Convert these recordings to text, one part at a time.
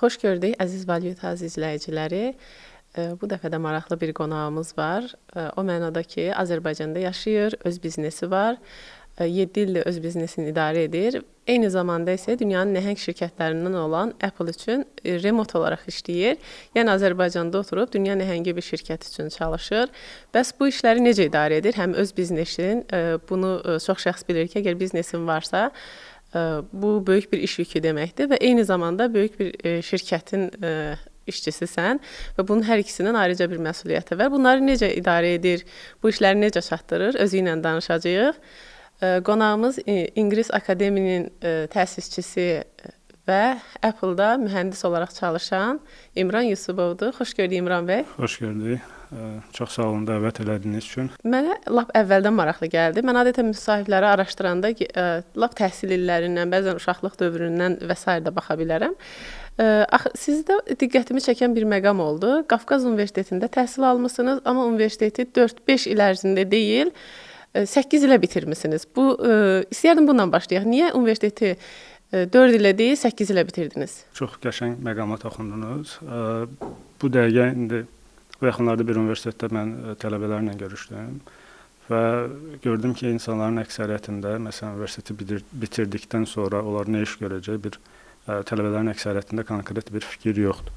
Xoş gördük əziz Valyuta izləyiciləri. Bu dəfə də maraqlı bir qonağımız var. O mənada ki, Azərbaycanda yaşayır, öz biznesi var. 7 ildir öz biznesini idarə edir. Eyni zamanda isə dünyanın nəhəng şirkətlərindən olan Apple üçün remote olaraq işləyir. Yəni Azərbaycanda oturub dünya nəhəngi bir şirkət üçün çalışır. Bəs bu işləri necə idarə edir? Həm öz biznesin, bunu çox şəxs bilir ki, əgər biznesin varsa, bu böyük bir iş yükü deməkdir və eyni zamanda böyük bir şirkətin işçisisən və bunun hər ikisinin ayrıca bir məsuliyyəti var. Bunları necə idarə edir, bu işləri necə çatdırır, özü ilə danışacağıq. Qonağımız İngilis Akademinin təsisçisi və Apple-da mühəndis olaraq çalışan İmran Yusubovdur. Xoş gördük İmran bəy. Xoş gördük. Çox sağ olun dəvət elədiyiniz üçün. Mənə lap əvvəldən maraqlı gəldi. Mən adətən müsahibləri araşdıranda lap təhsil illərindən, bəzən uşaqlıq dövründən və s. də baxa bilərəm. Sizdə diqqətimi çəkən bir məqam oldu. Qafqaz Universitetində təhsil almısınız, amma universiteti 4-5 il ərzində deyil, 8 ilə bitirmisiniz. İstəyərdim bundan başlayaq. Niyə universiteti 4 ilə deyil, 8 ilə bitirdiniz? Çox qəşəng məqama toxundunuz. Bu dəqiqə indi bu yaxınlarda bir universitetdə mən tələbələrlə görüşdüm və gördüm ki, insanların əksəriyyətində, məsələn, universiteti bitirdikdən sonra onlar nə iş görəcək, tələbələrin əksəriyyətində konkret bir fikir yoxdur.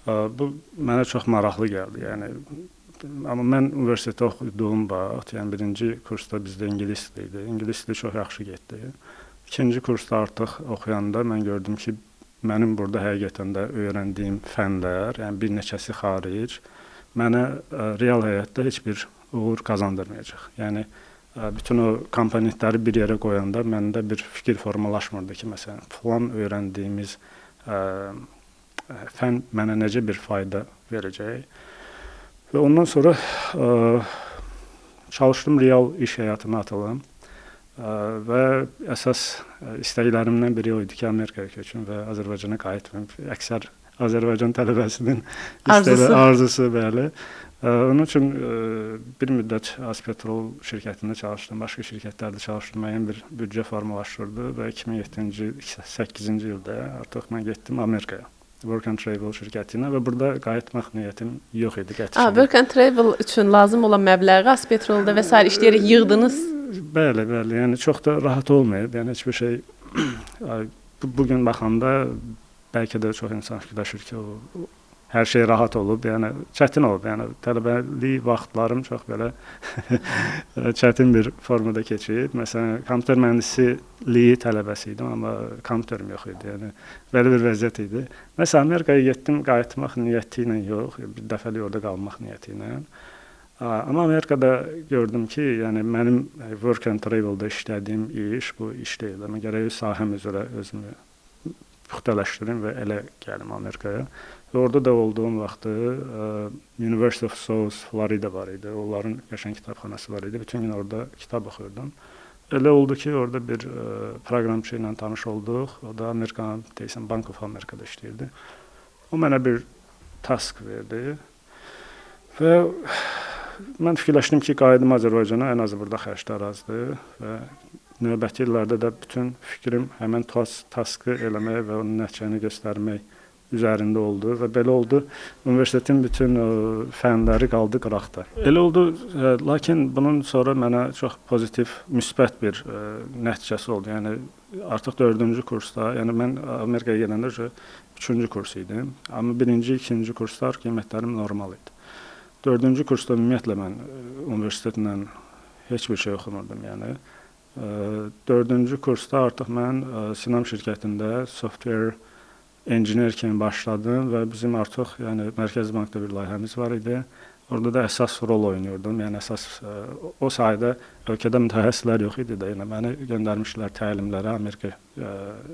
Bu mənə çox maraqlı gəldi. Yəni, amma mən universitetdə oxuduğum vaxt, yəni birinci kursda bizdə ingilis dili idi. İngilis dili çox yaxşı getdi. İkinci kursda artıq oxuyanda mən gördüm ki, mənim burada həqiqətən də öyrəndiyim fənlər, yəni bir neçəsi xaric, mənə real həyatda heç bir uğur qazandırmayacaq. Yəni, bütün o komponentləri bir yerə qoyanda məndə bir fikir formalaşmırdı ki, məsələn, falan öyrəndiyimiz fən mənə necə bir fayda verəcək. Və ondan sonra çalışdım real iş həyatına atılım və əsas istəklərimdən biri o idi ki, Amerikaya köçüm və Azərbaycana qayıtmayım. Əksər Azərbaycan tələbəsinin arzusu bəli. Onun üçün bir müddət Azpetrol şirkətində çalışdım, başqa şirkətlərdə çalışdım, müəyyən bir büdcə formalaşdırdı və 2007-8-ci ildə artıq mən getdim Amerikaya. Work and Travel şirkətinə və burada qayıtmaq niyyətim yox idi qətiyyən. Work and Travel üçün lazım olan məbləği Azpetrolda və s. işləyərək yığdınız? Bəli. Yəni çox da rahat olmayıb. Yəni heç bir şey bugün baxanda bəlkə də çox insan fikirləşir ki, hər şey rahat olub, yəni çətin olub. Yəni tələbəlik vaxtlarım çox belə çətin bir formada keçib. Məsələn, kompüter mühəndisliyi tələbəsi idim, amma kompüterim yox idi. Yəni belə bir vəziyyət idi. Məsələn, Amerikaya getdim, qayıtmaq niyyəti ilə yox, bir dəfəlik orada qalmaq niyyəti ilə. Amma Amerikada gördüm ki, yəni mənim Work and Travel'da işlədiyim iş bu iş deyil. Mən gərək sahəm üzrə özümü puxtalaşdırım və elə gəlim Amerikaya. Və orada da olduğum vaxtı University of South Florida var idi. Onların qəşəng kitabxanası var idi. Bütün gün orada kitab oxuyurdum. Elə oldu ki, orada bir proqramçı ilə tanış olduq. O da Bank of America'da işləyirdi. O mənə bir task verdi. Və mən fikirləşdim ki, qayıdım Azərbaycana, ən azı burada xərclər azdır və növbəti illərdə də bütün fikrim həmən taskı eləmək və onun nəticəni göstərmək üzərində oldu və belə oldu. Universitetin bütün fənləri qaldı qıraqda. Elə oldu, lakin bunun sonra mənə çox pozitiv, müsbət bir nəticəsi oldu. Yəni artıq 4-cü kursda, yəni mən Amerikaya gələndə 3-cü kurs idim, amma 1-ci, 2-ci kurslar qiymətlərim normal idi. 4-cü kursda ümumiyyətlə mən universitetlə heç bir şey oxumurdum, yəni. 4-cü kursda artıq mən Sinam şirkətində software engineer kimi başladım və bizim artıq yəni Mərkəzi Bankda bir layihəmiz var idi. Orada da əsas rol oynuyordum. Yəni əsas o sayədə ölkədə mütəxəssislər yox idi də. Yəni məni göndərmişlər təlimlərə. Amerika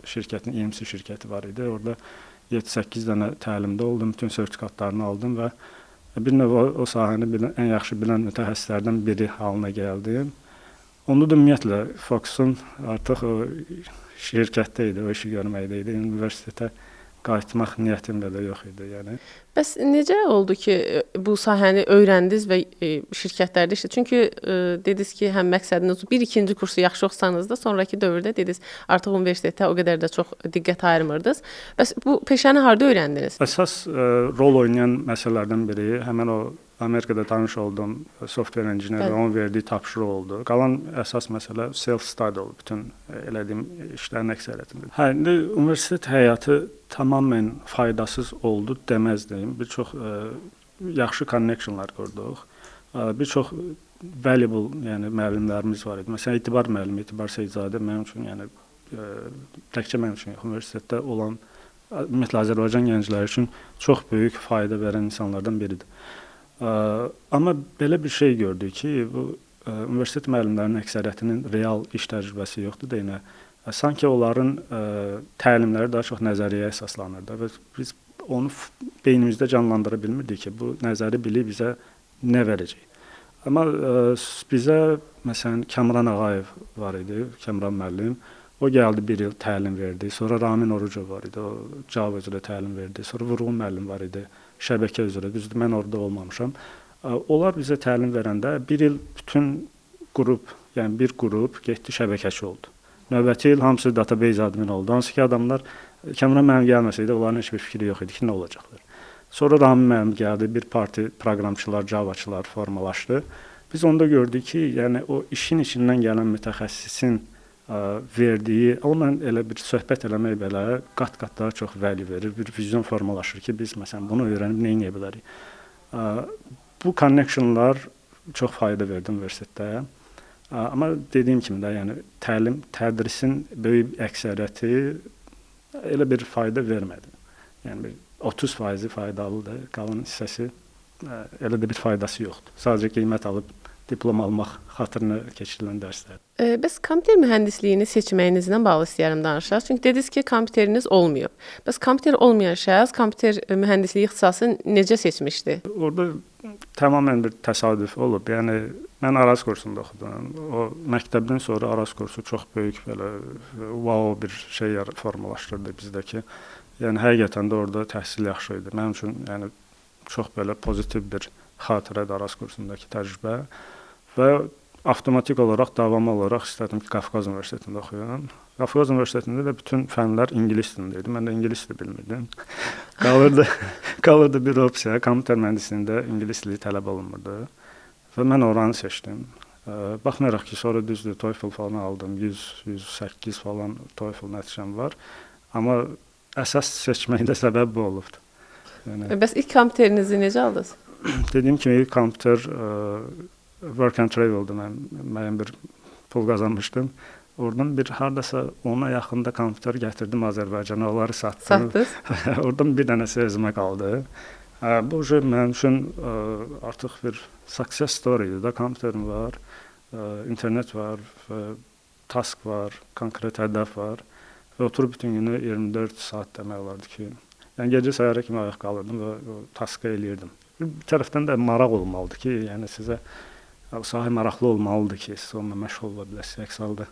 şirkətinin EMC şirkəti var idi. Orada 7-8 dənə təlimdə oldum, bütün sertifikatlarını aldım və bir növ o sahəni ən yaxşı bilən mütəxəssislərdən biri halına gəldim. Onda da ümumiyyətlə fokusum artıq o şirkətdə idi, o işi görməkdə idi. Universitetə qayıtmaq niyyətim belə yox idi, yəni. Bəs necə oldu ki, bu sahəni öyrəndiniz və şirkətlərdə çünki dediniz ki, həm məqsədiniz 1-2-ci kursu yaxşı oxusanız da, sonrakı dövrdə dediniz artıq universitetə o qədər də çox diqqət ayırmırdınız. Bəs bu peşəni harda öyrəndiniz? Əsas rol oynayan məsələlərdən biri həmin o Amerikada tanış olduğum software engineer onun verdiyi tapşırıq oldu. Qalan əsas məsələ self-study oldu bütün elədiyim işlərin əksəriyyətində. Hə, indi universitet həyatı tamamilə faydasız oldu deməzdim. Bir çox yaxşı connectionlar qurduq. Bir çox valuable, yəni müəllimlərimiz var idi. Məsələn, Etibar müəllimi, Etibar Seyidzadə mənim üçün, yəni təkcə mənim üçün universitetdə olan ümumiyyətlə Azərbaycan gəncləri üçün çox böyük fayda verən insanlardan biridir. Amma belə bir şey gördük ki, bu universitet müəllimlərinin əksəriyyətinin real iş təcrübəsi yoxdur deyinə. Sanki onların təlimləri daha çox nəzəriyyəyə əsaslanırdı və biz onu beynimizdə canlandıra bilmirdik ki, bu nəzəri bilik bizə nə verəcək. Amma bizə məsələn Kamran Ağayev var idi, Kamran müəllim. O gəldi, bir il təlim verdi. Sonra Ramin Orucov var idi, o Java üzrə təlim verdi. Sonra Vurğun müəllim var idi, şəbəkə üzrə. Düzdür, mən orada olmamışam. Onlar bizə təlim verəndə bir il bütün qrup, yəni bir qrup getdi şəbəkəçi oldu. Növbəti il hamısı database admin oldu. Hansı ki adamlar Kamran müəllim gəlməsəydi, onların heç bir fikri yox idi ki, nə olacaqlar. Sonra Ramin müəllim gəldi, bir parti proqramçılar, Javaçılar formalaşdı. Biz onda gördük ki, yəni o işin içindən gələn mütəxəssisin verdiyi, onunla elə bir söhbət eləmək belə qat-qat daha çox value verir, bir vizyon formalaşır ki, biz məsələn bunu öyrənib nə edə bilərik. Bu connectionlar çox fayda verdi universitetdə. Amma dediyim kimi də, yəni təlim, tədrisin böyük əksəriyyəti elə bir fayda vermədi. Yəni bir 30% faydalıdır, qalan hissəsi elə də bir faydası yoxdur. Sadəcə qiymət alıb diplom almaq xatirinə keçirilən dərslər. Bəs kompüter mühəndisliyini seçməyinizlə bağlı istəyirəm danışaq. Çünki dediniz ki, kompüteriniz olmayıb. Bəs kompüter olmayan şəxs kompüter mühəndisliyi ixtisasını necə seçmişdi? Orada tamamilə bir təsadüf olub. Yəni mən Araz kursunda oxudum. O məktəbdən sonra Araz kursu çox böyük belə wow bir şey formalaşdırdı bizdəki. Yəni həqiqətən də orada təhsil yaxşı idi. Mənim üçün yəni çox belə pozitiv bir xatirədir Araz kursundakı təcrübə və avtomatik olaraq davamlı olaraq istədim ki, Qafqaz Universitetində oxuyum. Qafqaz Universitetində də bütün fənlər ingilis dilində idi. Mən də ingilis dili bilmirdim. Qalırdı bir opsiya, kompüter mühəndisliğində ingilis dili tələb olunmurdu və mən oranı seçdim. Baxmayaraq ki, sonra düzdür TOEFL falan aldım. 100-108 falan TOEFL nəticəm var. Amma əsas seçməkdə səbəb bu olubdu. Yəni bəs ilk kompüterinizi necə aldınız? Dediyim kimi ilk kompüter work and travel'dı. Mən müəyyən bir pul qazanmışdım. Oradan bir hardasa ona yaxında kompüter gətirdim Azərbaycana, onları satdım. Satdınız? Oradan bir dənəsi özümə qaldı. Bu mənim üçün artıq bir success story-dir da. Kompüterim var, internet var, task var, konkret hədəf var və oturub bütün günü 24 saat demək olardı ki, yəni gecə səhərə kimi ayaq qalırdım və o taskı eləyirdim. Bir tərəfdən də maraq olmalıdır ki, yəni sizə sahə maraqlı olmalıdır ki, siz onunla məşğul ola biləsiniz. Əks halda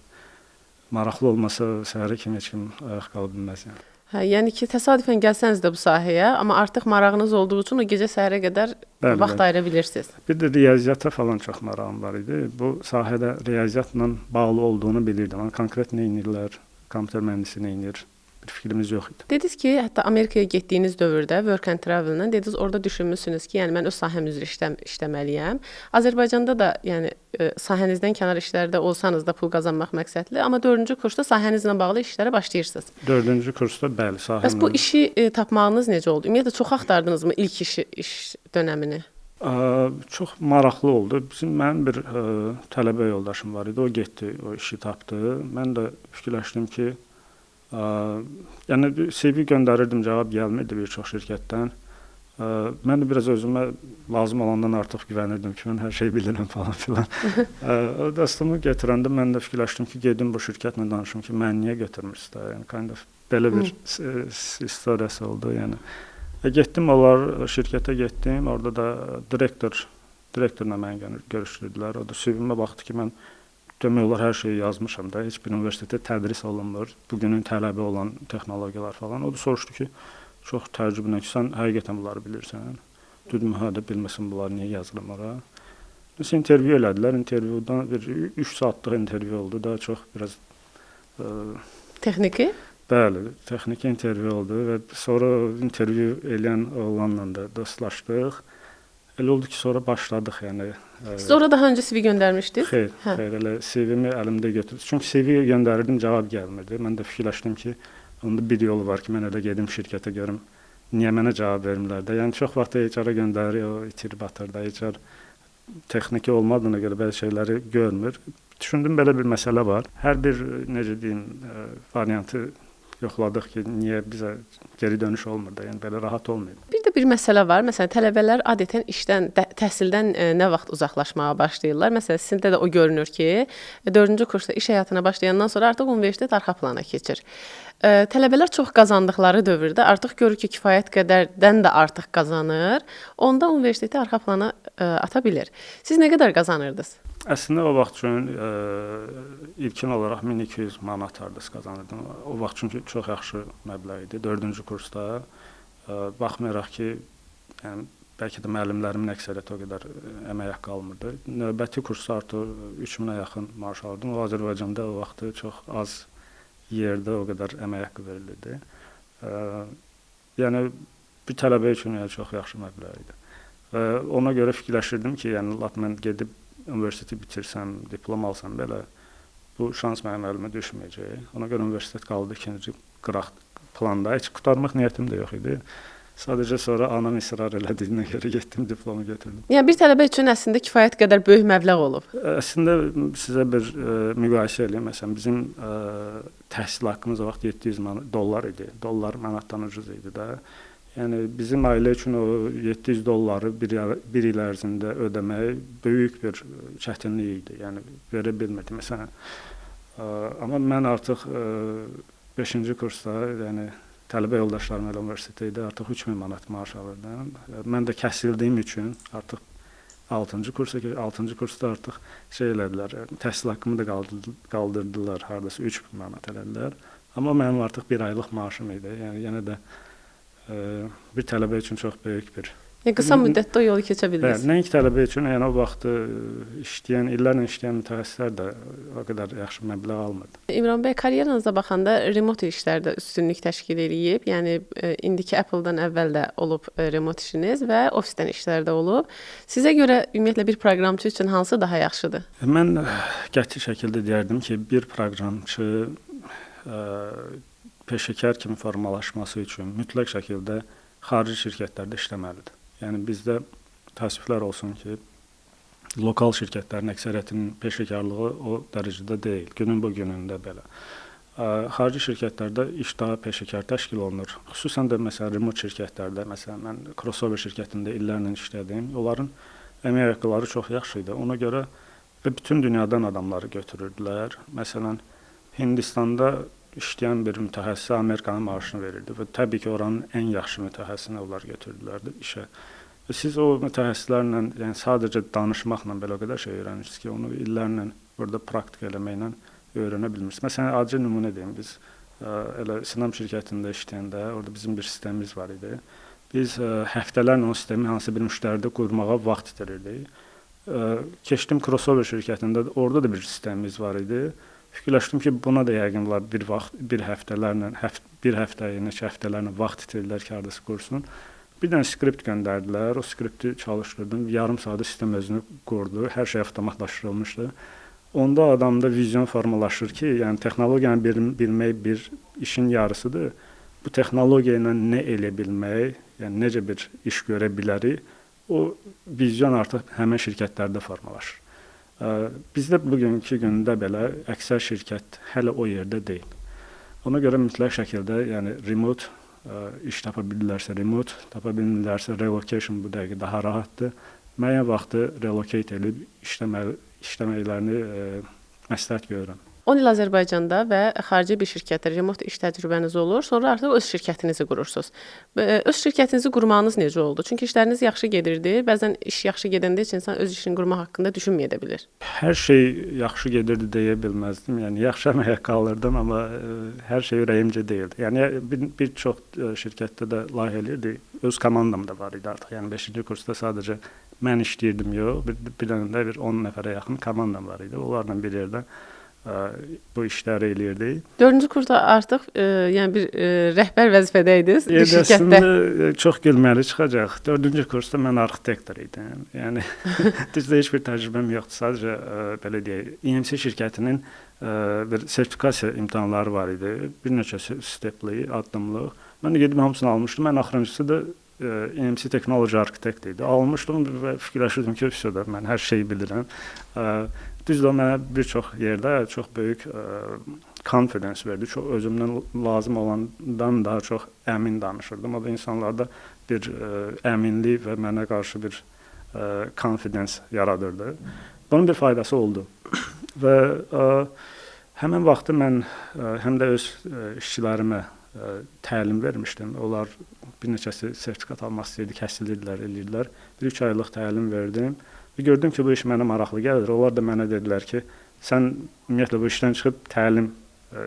maraqlı olmasa səhərə kimi heç kim ayaq qala bilməz. Yəni ki, təsadüfən gəlsəniz də bu sahəyə, amma artıq marağınız olduğu üçün o gecə səhərə qədər vaxt ayıra bilirsiniz. Bir də riyaziyyata falan çox marağım var idi. Bu sahədə riyaziyyatla bağlı olduğunu bilirdim. Yəni konkret nə edirlər, kompüter mühəndisi nə edir? Bir fikrimiz yox idi. Dediniz ki, hətta Amerikaya getdiyiniz dövrdə work and travel-la dediniz orada düşünmüsünüz ki, yəni mən öz sahəm üzrə işləməliyəm. Azərbaycanda da yəni sahənizdən kənar işlərdə olsanız da pul qazanmaq məqsədli, amma 4-cü kursda sahənizlə bağlı işlərə başlayırsınız. 4-cü kursda bəli, sahəmlə. Bəs bu işi tapmağınız necə oldu? Ümumiyyətlə çox axtardınızmı ilk iş dönəmini? Çox maraqlı oldu. Mənim bir tələbə yoldaşım var idi. O getdi, o işi tapdı. Mən də fikirləşdim ki, yəni CV göndərirdim, cavab gəlmirdi bir çox şirkətdən. Mən də biraz özümə lazım olandan artıq güvənirdim ki, mən hər şeyi bilirəm falan filan. Dostumu gətirəndə mən də fikirləşdim ki, gedim bu şirkətlə danışım ki, mən niyə götürmürsünüz də? Yəni kind of belə bir istoriyası oldu, yəni. Getdim, onlar şirkətə getdim. Orada da direktorla məni görüşdürdülər. O da CV-mə baxdı ki, mən demək olar hər şeyi yazmışam da. Heç bir universitetdə tədris olunmur. Bugünün tələbi olan texnologiyalar falan. O da soruşdu ki, çox təəccüblə ki, sən həqiqətən bunları bilirsən. Dedim, hə də bilməsən bunları niyə yazıram ora? Nəsə intervyu elədilər. İntervyudan bir 3 saatlıq intervyu oldu. Daha çox biraz Texniki? bəli, texniki intervyu oldu və sonra intervyu eləyən oğlanla da dostlaşdıq. Elə oldu ki, sonra başladıq, yəni. Sonra daha öncə CV göndərmişdiniz? Xeyr, xeyr, elə CV-mi əlimdə götürdüm. Çünki CV göndərirdim, cavab gəlmirdi. Mən də fikirləşdim ki, onda bir yolu var ki, mən elə gedim şirkətə görüm, niyə mənə cavab vermirlər də. Yəni çox vaxt HR-a göndərir, o itirib atır da, HR texniki olmadığına görə bəzi şeyləri görmür. Düşündüm, belə bir məsələ var. Hər bir, necə deyim, variantı yoxladıq ki, niyə bizə geri dönüş olmur da, yəni belə rahat olmayıb. Bir də bir məsələ var. Məsələn, tələbələr adətən işdən, təhsildən nə vaxt uzaqlaşmağa başlayırlar? Məsələn, sizdə də o görünür ki, 4-cü kursda iş həyatına başlayandan sonra artıq universitet arxa plana keçir. Tələbələr çox qazandıqları dövrdə artıq görür ki, kifayət qədərdən də artıq qazanır. Onda universiteti arxa plana ata bilir. Siz nə qədər qazanırdınız? Əslində o vaxt üçün ilkin olaraq 1200 manat hardasa qazanırdım. O vaxt çünki çox yaxşı məbləğ idi. 4-cü kursda baxmayaraq ki, yəni bəlkə də müəllimlərimin əksəriyyəti o qədər əmək haqqı almırdı. Növbəti kursda artıq 3000-ə yaxın maaş aldım. O Azərbaycanda o vaxt çox az yerdə o qədər əmək haqqı verilirdi. Yəni bir tələbə üçün çox yaxşı məbləğ idi. Və ona görə fikirləşirdim ki, yəni mən gedib universiteti bitirsəm, diplom alsam belə bu şans mənim əlimə düşməyəcək. Ona görə universitet qaldı ikinci qıraq planda. Heç qurtarmaq niyyətim də yox idi. Sadəcə sonra anam israr elədiyinə görə getdim, diplomu götürdüm. Yəni bir tələbə üçün əslində kifayət qədər böyük məbləğ olub. Əslində sizə bir müqayisə eləyim. Məsələn, bizim təhsil haqqımız o vaxt $700 idi. Dollar manatdan ucuz idi də. Yəni bizim ailə üçün o $700 bir il ərzində ödəmək böyük bir çətinlik idi. Yəni verə bilmirdim. Məsələn, amma mən artıq 5-ci kursda, yəni tələbə yoldaşlarım elə universitetdə idi, artıq 3000 manat maaş alırdım. Mən də kəsildiyim üçün artıq 6-cı kursda artıq şey elədilər, təhsil haqqımı da qaldırdılar, hardasa 3000 manat elədilər. Amma mənim artıq bir aylıq maaşım idi. Yəni yenə də bir tələbə üçün çox böyük bir. Qısa müddətdə o yolu keçə bildiniz. Nəinki tələbə üçün, yəni o vaxt illərlə işləyən mütəxəssislər də o qədər yaxşı məbləğ almırdı. İmran bəy, karyeranıza baxanda remote işlərdə üstünlük təşkil edib. Yəni indiki Apple-dan əvvəl də olub remote işiniz və ofisdən işlər də olub. Sizə görə ümumiyyətlə bir proqramçı üçün hansı daha yaxşıdır? Mən qəti şəkildə deyərdim ki, bir proqramçı peşəkar kimi formalaşması üçün mütləq şəkildə xarici şirkətlərdə işləməlidir. Yəni bizdə təəssüflər olsun ki, lokal şirkətlərin əksəriyyətinin peşəkarlığı o dərəcədə deyil. Günün bu günündə belə. Xarici şirkətlərdə iş daha peşəkar təşkil olunur. Xüsusən də məsələn remote şirkətlərdə, məsələn mən Crossover şirkətində illərlə işlədim. Onların əmək haqqları çox yaxşı idi. Ona görə və bütün dünyadan adamları götürürdülər. Məsələn Hindistanda işləyən bir mütəxəssis Amerikanın maaşını verirdi və təbii ki, oranın ən yaxşı mütəxəssisini onlar götürdülər işə. Və siz o mütəxəssislərlə, yəni sadəcə danışmaqla belə o qədər şey öyrənirsiniz ki, onu illərlə burada praktik eləməklə öyrənə bilmirsiniz. Məsələn, acı nümunə deyim, biz elə Sinam şirkətində işləyəndə orada bizim bir sistemimiz var idi. Biz həftələrlə o sistemi hansısa bir müştəridə qurmağa vaxt itirirdik. Keçdim Crossover şirkətində, orada da bir sistemimiz var idi. Fikirləşdim ki, buna da yəqin var bir həftələrlə, bir həftəyə, neçə həftələrlə vaxt itirirlər ki, hardasa qursun. Bir dənə skript göndərdilər, o skripti çalışdırdım, yarım saatda sistem özünü qurdu, hər şey avtomatlaşdırılmışdı. Onda adamda vizyon formalaşır ki, yəni texnologiyanı bilmək bir işin yarısıdır. Bu texnologiya ilə nə elə bilmək, yəni necə bir iş görə bilərik, o vizyon artıq həmin şirkətlərdə formalaşır. Bizdə bugünkü gündə belə əksər şirkət hələ o yerdə deyil. Ona görə mütləq şəkildə, yəni remote iş tapa bilirlərsə remote, tapa bilmirlərsə relocation bu dəqiqə daha rahatdır. Müəyyən vaxtı relocate edib işləməklərini məsləhət görürəm. 10 il Azərbaycanda və xarici bir şirkətdə remote iş təcrübəniz olur, sonra artıq öz şirkətinizi qurursunuz. Öz şirkətinizi qurmağınız necə oldu? Çünki işləriniz yaxşı gedirdi. Bəzən iş yaxşı gedəndə heç insan öz işini qurmaq haqqında düşünməyə də bilir. Hər şey yaxşı gedirdi deyə bilməzdim. Yəni yaxşı əməyə qalırdım, amma hər şey ürəyimcə deyildi. Yəni bir çox şirkətdə də layihə elirdi. Öz komandam da var idi artıq. Yəni 5-ci kursda sadəcə mən işləyirdim yox. Bir dənə də 10 nəfərə yaxın komandam var idi. Onlarla bir yerdə bu işləri eləyirdik. 4-cü kursda artıq yəni bir rəhbər vəzifədə idiniz bir şirkətdə. Çox gülməli çıxacaq. 4-cü kursda mən arxitektor idim. Yəni düzdür heç bir təcrübəm yoxdur. Sadəcə belə deyək, EMC şirkətinin bir sertifikasiya imtahanları var idi. Bir neçə stepli, addımlıq. Mən də gedib hamısını almışdım. Ən axırıncısı da EMC Technology Architect idi. Almışdım və fikirləşirdim ki, mən hər şeyi bilirəm. Düzdür, mənə bir çox yerdə çox böyük confidence verdi. Çox özümdən lazım olandan daha çox əmin danışırdım. O da insanlarda bir əminlik və mənə qarşı bir confidence yaradırdı. Bunun bir faydası oldu. Və həmin vaxtı mən həm də öz işçilərimə təlim vermişdim. Onlar bir neçəsi sertifikat almaq istəyirdi, kəsilirdilər, eləyirdilər. 1-3 aylıq təlim verdim. Və gördüm ki, bu iş mənə maraqlı gəlir. Onlar da mənə dedilər ki, sən ümumiyyətlə bu işdən çıxıb təlim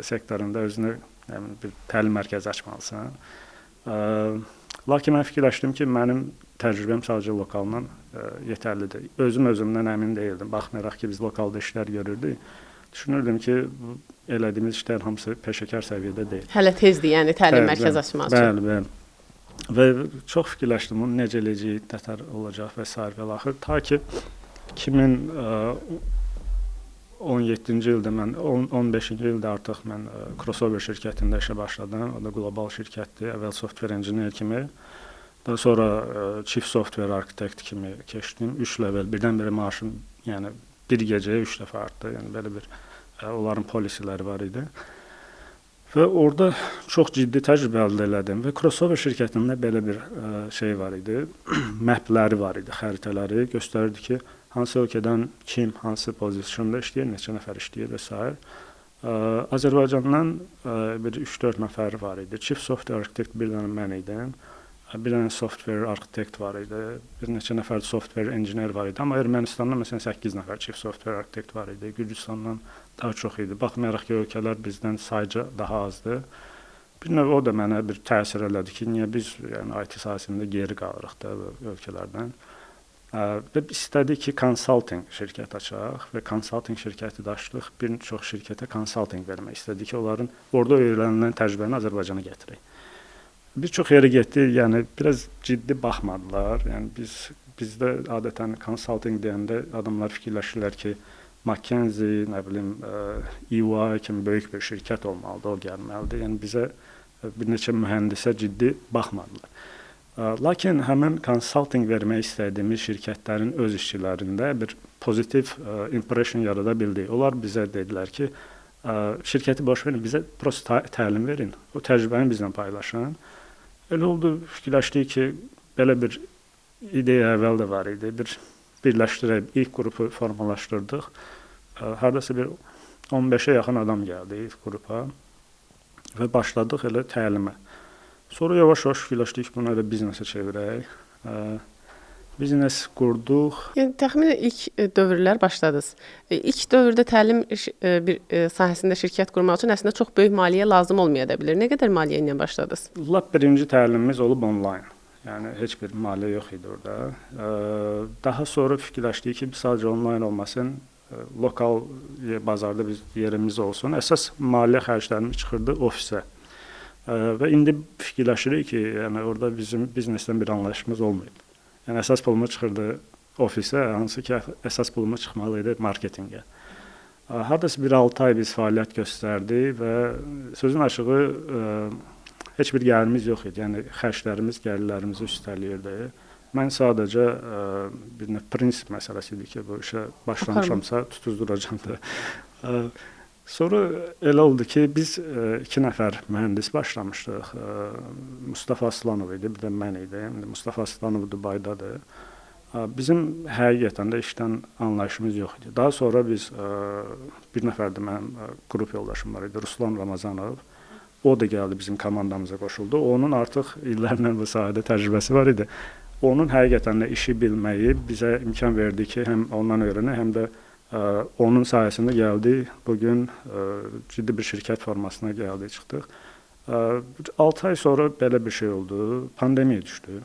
sektorunda özünə bir təlim mərkəzi açmalısan. Lakin mən fikirləşdim ki, mənim təcrübəm sadəcə lokaldan yetərlidir. Özümdən əmin deyildim. Baxmayaraq ki, biz lokalda işlər görürdük. Düşünürdüm ki, elədiyimiz işlər hamısı peşəkar səviyyədə deyil. Hələ tezdir, yəni təlim mərkəzi açmaq üçün. Bəli. Və çox fikirləşdim, bunu necə eləyəcəyik, nətər olacaq və s. və axır. Ta ki 2017-ci ildə mən 15-ci ildə artıq mən Crossover şirkətində işə başladım. O da qlobal şirkətdir. Əvvəl software engineer kimi, daha sonra chief software architect kimi keçdim. 3 level, birdən-birə maaşım, yəni bir gecəyə 3 dəfə artdı. Yəni belə bir onların polisiləri var idi. Və orada çox ciddi təcrübə əldə elədim və Crossover şirkətində belə bir şey var idi. Mapləri var idi, xəritələri göstərirdi ki, hansı ölkədən kim, hansı pozisyonda işləyir, neçə nəfər işləyir və s. Azərbaycandan bir 3-4 nəfər var idi. Chief Software Architect bir dənə mən idim. Bir dənə software architect var idi. Bir neçə nəfər software engineer var idi. Amma Ermənistandan məsələn 8 nəfər chief software architect var idi. Gürcüstandan daha çox idi. Baxmayaraq ki, ölkələr bizdən sayca daha azdır. Bir növ o da mənə bir təsir elədi ki, niyə biz yəni IT sahəsində geri qalırıq da ölkələrdən. Və istədik ki, consulting şirkət açaq və consulting şirkəti də açdıq. Bir çox şirkətə consulting vermək istədik ki, onların orada öyrənilən təcrübəni Azərbaycana gətirək. Bir çox yerə getdi, yəni biraz ciddi baxmadılar. Yəni bizdə adətən consulting deyəndə adamlar fikirləşirlər ki, McKinsey, nə bilim, EY kimi böyük bir şirkət olmalıdır, o gəlməlidir. Yəni bizə bir neçə mühəndisə ciddi baxmadılar. Lakin həmin consulting vermək istədiyimiz şirkətlərin öz işçilərində bir pozitiv impression yarada bildik. Onlar bizə dedilər ki, şirkəti boş verin, bizə prosta təlim verin, o təcrübəni bizlə paylaşın. Elə oldu, fikirləşdik ki, belə bir ideya əvvəl də var idi. Bir birləşdirək, ilk qrupu formalaşdırdıq. Hardasa bir 15-ə yaxın adam gəldi ilk qrupa və başladıq elə təlimə. Sonra yavaş-yavaş fikirləşdik ki, bunu elə biznesə çevirək. Biznes qurduq. Yəni təxminən ilk dövrlər başladınız. İlk dövrdə təlim sahəsində şirkət qurmaq üçün əslində çox böyük maliyyə lazım olmaya da bilər. Nə qədər maliyyə ilə başladınız? Lap birinci təlimimiz olub online. Yəni heç bir maliyyə yox idi orada. Daha sonra fikirləşdik ki, sadəcə online olmasın, lokal bazarda biz yerimiz olsun. Əsas maliyyə xərclərimiz çıxırdı ofisə. Və indi fikirləşirik ki, yəni orada bizim biznesdən bir anlayışımız olmayıb. Yəni əsas pulumuz çıxırdı ofisə, hansı ki əsas pulumuz çıxmalı idi marketinqə. Hardasa bir 6 ay biz fəaliyyət göstərdik və sözün açığı heç bir gəlirimiz yox idi. Yəni xərclərimiz gəlirlərimizi üstələyirdi. Mən sadəcə bir prinsip məsələsi idi ki, bu işə başlamışamsa tutuzduracam da. Sonra elə oldu ki, biz 2 nəfər mühəndis başlamışdıq. Mustafa Aslanov idi, bir də mən idim. Mustafa Aslanov Dubaydadır. Bizim həqiqətən də işdən anlayışımız yox idi. Daha sonra biz bir nəfər də mənim qrup yoldaşım var idi, Ruslan Ramazanov. O da gəldi bizim komandamıza qoşuldu. Onun artıq illərlə bu sahədə təcrübəsi var idi. Onun həqiqətən də işi bilməyi bizə imkan verdi ki, həm ondan öyrənək, həm də onun sayəsində gəldi. Bugün ciddi bir şirkət formasına gəldi, çıxdıq. 6 ay sonra belə bir şey oldu. Pandemiya düşdü.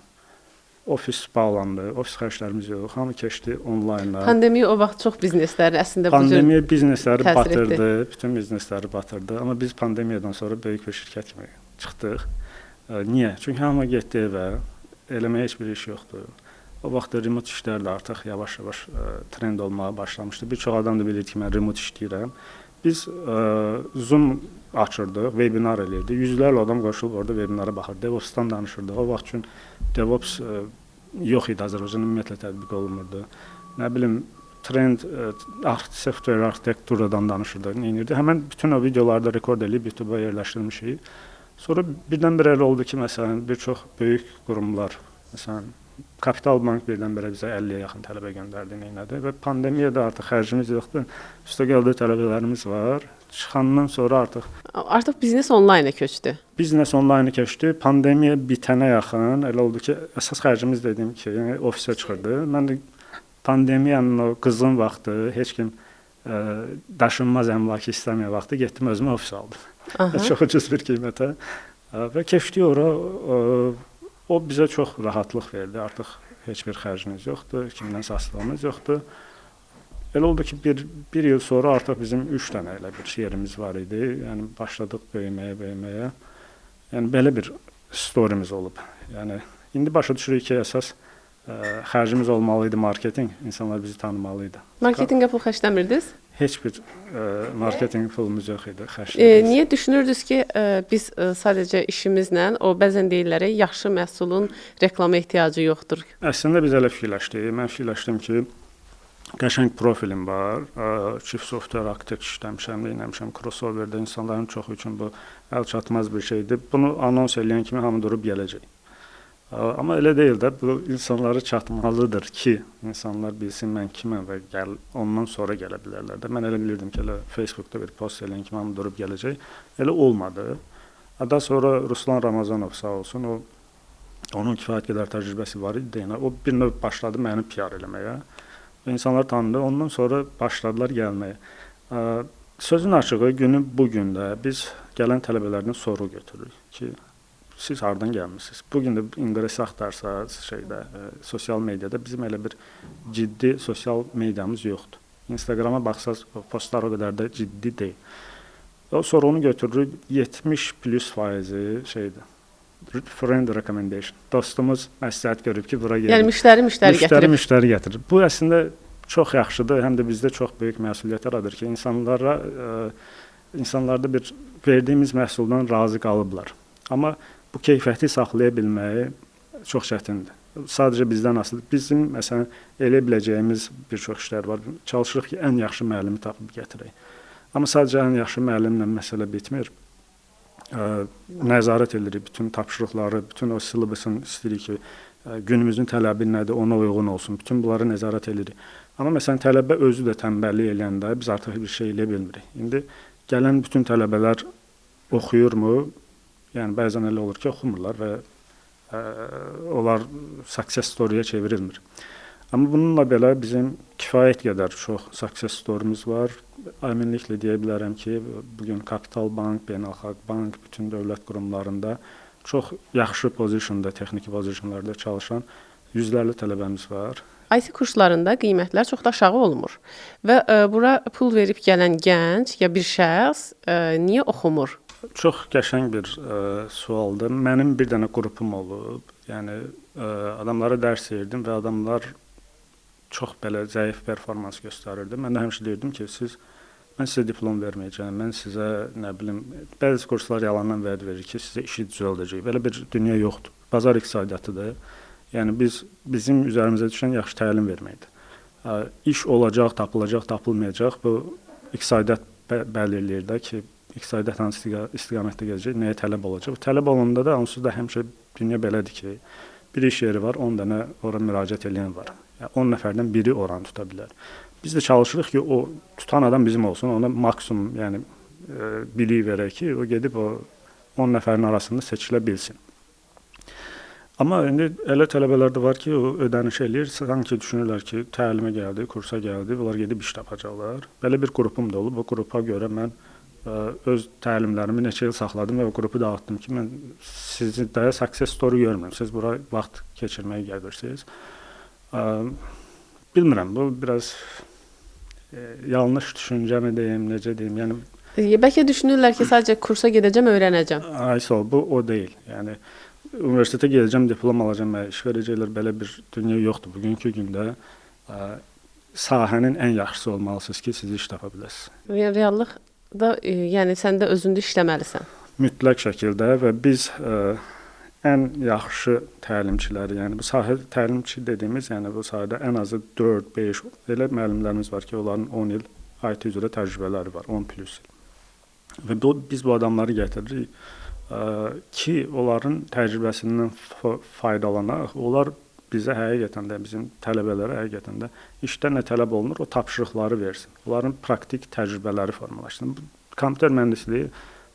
Ofis bağlandı, ofis xərclərimiz yox, hamı keçdi onlaynla. Pandemiya o vaxt çox biznesləri əslində bu cür Pandemiya biznesləri təsir batırdı, etdi. bütün biznesləri batırdı. Amma biz pandemiyadan sonra böyük bir şirkət kimi çıxdıq. Niyə? Çünki hamı getdi evə, eləməyə heç bir iş yoxdur. O vaxt remote işlər də artıq yavaş-yavaş trend olmağa başlamışdı. Bir çox adam da bilirdi ki, mən remote işləyirəm. Biz Zoom açırdıq, webinar eləyirdik. Yüzlərlə adam qoşulub orada webinara baxırdı. DevOps-dan danışırdıq. O vaxt üçün DevOps yox idi, Azərbaycanda ümumiyyətlə tətbiq olunmurdu. Nə bilim, trend software arxitekturadan danışırdıq, neyinirdi. Həmən bütün o videoları da rekord edib YouTube-a yerləşdirmişik. Sonra birdən-birə elə oldu ki, məsələn, bir çox böyük qurumlar, məsələn, Kapital Bank birdən-birə bizə 50-yə yaxın tələbə göndərdi, neynədi və pandemiyada artıq xərcimiz yoxdur. Üstəgəldə tələbələrimiz var. Çıxandan sonra Artıq biznes onlayna köçdü. biznes onlayna keçdi. Pandemiya bitənə yaxın elə oldu ki, əsas xərcimiz dediyim ki, yəni ofisə çıxırdı. Mən də pandemiyanın o qızğın vaxtı, heç kim daşınmaz əmlak istəməyən vaxtı getdim özümə ofis aldım. Çox ucuz bir qiymətə. Və keçdi ora. O bizə çox rahatlıq verdi. Artıq heç bir xərcimiz yoxdur, kimdənsə asılılığımız yoxdur. Elə oldu ki, bir il sonra artıq bizim 3 dənə elə bir yerimiz var idi. Yəni başladıq böyüməyə. Yəni belə bir storimiz olub. Yəni indi başa düşürük ki, əsas xərcimiz olmalı idi marketinq, insanlar bizi tanımalı idi. Marketinqə pul xərcləmirdiniz? Heç bir marketinq pulumuz yox idi, xərclərimiz. Niyə düşünürdünüz ki, biz sadəcə işimizlə o bəzən deyirlər, yaxşı məhsulun reklama ehtiyacı yoxdur? Əslində biz elə fikirləşdik. Mən fikirləşdim ki, qəşəng profilim var. Chief Software Architect işləmişəm, deyinəmişəm. Crossoverdə insanların çoxu üçün bu əlçatmaz bir şeydir. Bunu anons eləyən kimi hamı durub gələcək. Amma elə deyil də, bu insanlara çatmalıdır ki, insanlar bilsin mən kiməm və ondan sonra gələ bilərlər də. Mən elə bilirdim ki, elə Facebookda bir post eləyən kimi hamı durub gələcək. Elə olmadı. Daha sonra Ruslan Ramazanov sağ olsun, onun kifayət qədər təcrübəsi var idi. Yəni, o bir növ başladı məni PR eləməyə. İnsanlar tanıdı, ondan sonra başladılar gəlməyə. Sözün açığı, günün bu gündə biz gələn tələbələrdən soru götürürük ki, siz hardan gəlmisiniz? Bugün də inqres axtarsanız sosial mediada bizim elə bir ciddi sosial mediamız yoxdur. Instagrama baxsaz postlar o qədər də ciddi deyil. O sorunu götürürük 70+% friend recommendation. Dostumuz məsləhət görüb ki, bura gəlir. Yəni müştəri gətirib. Bu əslində çox yaxşıdır, həm də bizdə çox böyük məsuliyyət yaradır ki, insanlarda bir verdiyimiz məhsuldan razı qalıblar. Amma bu keyfiyyəti saxlaya bilməyi çox çətindir. Sadəcə bizdən asılıdır. Bizim, məsələn, elə biləcəyimiz bir çox işlər var. Çalışırıq ki, ən yaxşı müəllimi tapıb gətirək. Amma sadəcə ən yaxşı müəllimlə məsələ bitmir. Nəzarət edirik bütün tapşırıqları, bütün o syllabusun istəyirik ki, günümüzün tələbi nədir, ona uyğun olsun. Bütün bunları nəzarət edirik. Amma məsələn, tələbə özü də tənbəllik eləyəndə biz artıq bir şey eləyə bilmirik. İndi gələn bütün tələbələr oxuyurmu? Yəni, bəzən elə olur ki, oxumurlar və onlar success story-yə çevrilmir. Amma bununla belə bizim kifayət qədər çox success story-miz var. Əminliklə deyə bilərəm ki, bugün Kapital Bank, Beynəlxalq Bank, bütün dövlət qurumlarında çox yaxşı pozisyonda, texniki pozisyonlarda çalışan yüzlərlə tələbəmiz var. IT kurslarında qiymətlər çox da aşağı olmur və bura pul verib gələn gənc ya bir şəxs niyə oxumur? Çox qəşəng bir sualdır. Mənim bir dənə qrupum olub. Yəni adamlara dərs verdim və adamlar çox belə zəif performans göstərirdi. Mən də həmişə deyirdim ki, mən sizə diplom verməyəcəm. Mən sizə nə bilim, bəzi kurslar yalandan vəd verir ki, sizə işi düzəldəcək. Belə bir dünya yoxdur. Bazar iqtisadiyyatıdır. Yəni bizim üzərimizə düşən yaxşı təlim verməkdir. İş olacaq, tapılacaq, tapılmayacaq. Bu iqtisadiyyat bəlirləyir də ki, iqtisadiyyat hansı istiqamətdə gedəcək, nəyə tələb olacaq. Tələb olanda da onsuz da həmişə dünya belədir ki, bir iş yeri var, 10 dənə ora müraciət edən var. Yəni 10 nəfərdən biri oranı tuta bilər. Biz də çalışırıq ki, o tutan adam bizim olsun, ona maksimum, yəni bilik verək ki, o gedib o 10 nəfərin arasında seçilə bilsin. Amma indi elə tələbələr də var ki, o ödəniş eləyir, sanki düşünürlər ki, təlimə gəldi, kursa gəldi, bunlar gedib iş tapacaqlar. Belə bir qrupum da olub, o qrupa görə mən öz təlimlərimi neçə il saxladım və o qrupu dağıtdım ki, mən sizi də success story görmürəm. Siz bura vaxt keçirməyə gəlirsiniz. Bilmirəm, bu biraz yanlış düşüncəmi deyim, necə deyim, yəni Bəlkə düşünürlər ki, sadəcə kursa gedəcəm, öyrənəcəm. bu o deyil. Yəni universitetə gedəcəm, diplom alacağam və iş verəcəklər, belə bir dünya yoxdur. Bugünkü gündə sahənin ən yaxşısı olmalısınız ki, siz iş tapa biləsiniz. Yəni reallıqda, yəni sən də özündə işləməlisən. Mütləq şəkildə və biz ən yaxşı təlimçiləri, yəni bu sahə təlimçi dediyimiz, yəni bu sahədə ən azı 4-5 elə müəllimlərimiz var ki, onların 10 il IT üzrə təcrübələri var, 10 plus il. Və biz bu adamları gətiririk ki, onların təcrübəsindən faydalanaq. Onlar bizə həqiqətən də, bizim tələbələrə həqiqətən də işdə nə tələb olunur, o tapşırıqları versin. Onların praktik təcrübələri formalaşsın. Kompüter mühəndisliyi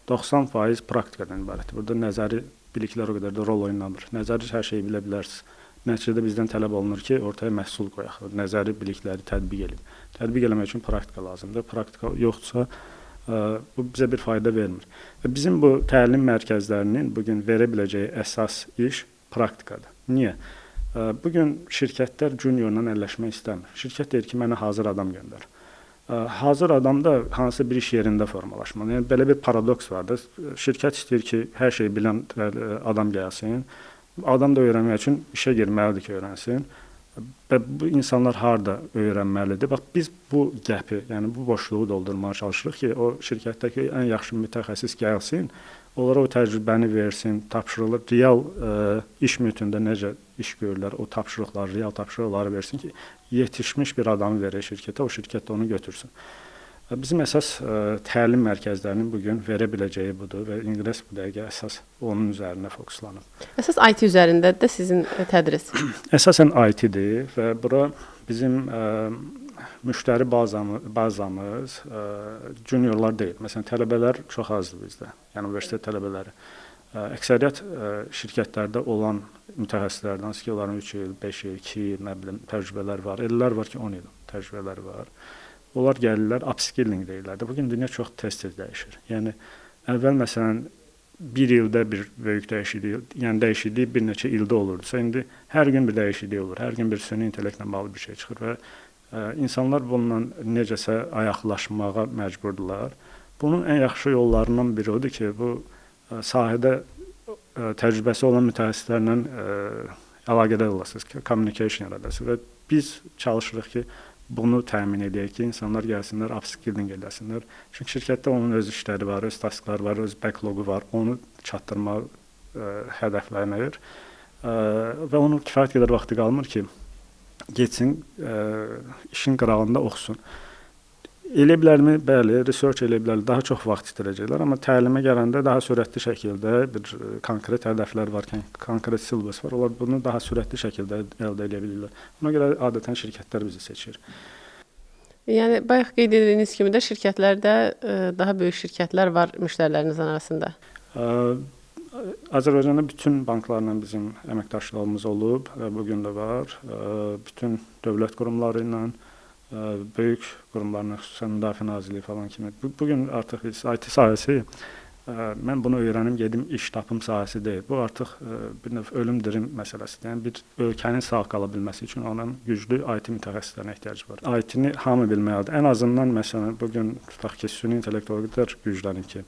90% praktikadan ibarətdir. Burada nəzəri biliklər o qədər də rol oynamır. Nəzəri hər şeyi bilə bilərsiniz. Nəticədə bizdən tələb olunur ki, ortaya məhsul qoyaq. Nəzəri bilikləri tətbiq edin. Tətbiq eləmək üçün praktika lazımdır. Praktika yoxdursa, bu bizə bir fayda vermir. Və bizim bu təlim mərkəzlərinin bugün verə biləcəyi əsas iş praktikadır. Niyə? Bugün şirkətlər juniorla əlləşmək istəmir. Şirkət deyir ki, mənə hazır adam göndər. Hazır adam da hansısa bir iş yerində formalaşmalı. Yəni belə bir paradoks vardır. Şirkət istəyir ki, hər şeyi bilən adam gəlsin. Adam da öyrənmək üçün işə girməlidir ki, öyrənsin. Və bu insanlar harda öyrənməlidir? Bax, biz bu gəpi, yəni bu boşluğu doldurmağa çalışırıq ki, o şirkətdəki ən yaxşı mütəxəssis gəlsin, onlara o təcrübəni versin, tapşırıqlar, real iş mühitində necə iş görürlər, o tapşırıqları, real tapşırıqları versin ki, yetişmiş bir adamı verək şirkətə, o şirkət də onu götürsün. Bizim əsas təlim mərkəzlərinin bugün verə biləcəyi budur və İnqres bu dəqiqə əsas onun üzərində fokuslanıb. Əsas IT üzərindədir də sizin tədris. Əsasən IT-dir və bura bizim müştəri bazamız juniorlar deyil. Məsələn, tələbələr çox azdır bizdə, yəni universitet tələbələri. Əksəriyyət şirkətlərdə olan mütəxəssislərdən, hansı ki, onların 3 il, 5 il, 2 il, nə bilim, təcrübələri var. Ellər var ki, 10 il təcrübələri var. Onlar gəlirlər, upskilling deyirlər. Bugün dünya çox tez-tez dəyişir. Yəni əvvəl məsələn bir ildə bir böyük dəyişiklik, yəni dəyişiklik bir neçə ildə olurdusa, indi hər gün bir dəyişiklik olur. Hər gün bir süni intellektlə bağlı bir şey çıxır və insanlar bununla necəsə ayaqlaşmağa məcburdular. Bunun ən yaxşı yollarından biri odur ki, bu sahədə təcrübəsi olan mütəxəssislərlə əlaqədə olasınız, communication yaradasınız və biz çalışırıq ki, bunu təmin edək ki, insanlar gəlsinlər, upskilling edəsinlər. Çünki şirkətdə onun öz işləri var, öz taskları var, öz backlogu var. Onu çatdırmaq hədəflənir və onun kifayət qədər vaxtı qalmır ki, getsin, işin qırağında oxusun. Elə bilərmi? Bəli, research elə bilər, daha çox vaxt itirəcəklər, amma təlimə gələndə daha sürətli şəkildə bir konkret hədəflər var, konkret syllabus var. Onlar bunu daha sürətli şəkildə əldə edə bilirlər. Ona görə adətən şirkətlər bizi seçir. Yəni bayaq qeyd etdiyiniz kimi də şirkətlərdə daha böyük şirkətlər var müştərilərinizin arasında. Azərbaycanda bütün banklarla bizim əməkdaşlığımız olub, bu gün də var. Bütün dövlət qurumları ilə böyük qurumlarla, xüsusən Müdafiə Nazirliyi falan kimi. Bugün artıq IT sahəsi, mən bunu öyrənim, gedim iş tapım sahəsi deyil. Bu artıq bir növ ölüm dirim məsələsidir. Yəni bir ölkənin sağ qala bilməsi üçün onun güclü IT mütəxəssislərinə ehtiyacı var. IT-ni hamı bilməlidir. Ən azından məsələn bugün tutaq ki, süni intellekt o qədər güclənib ki,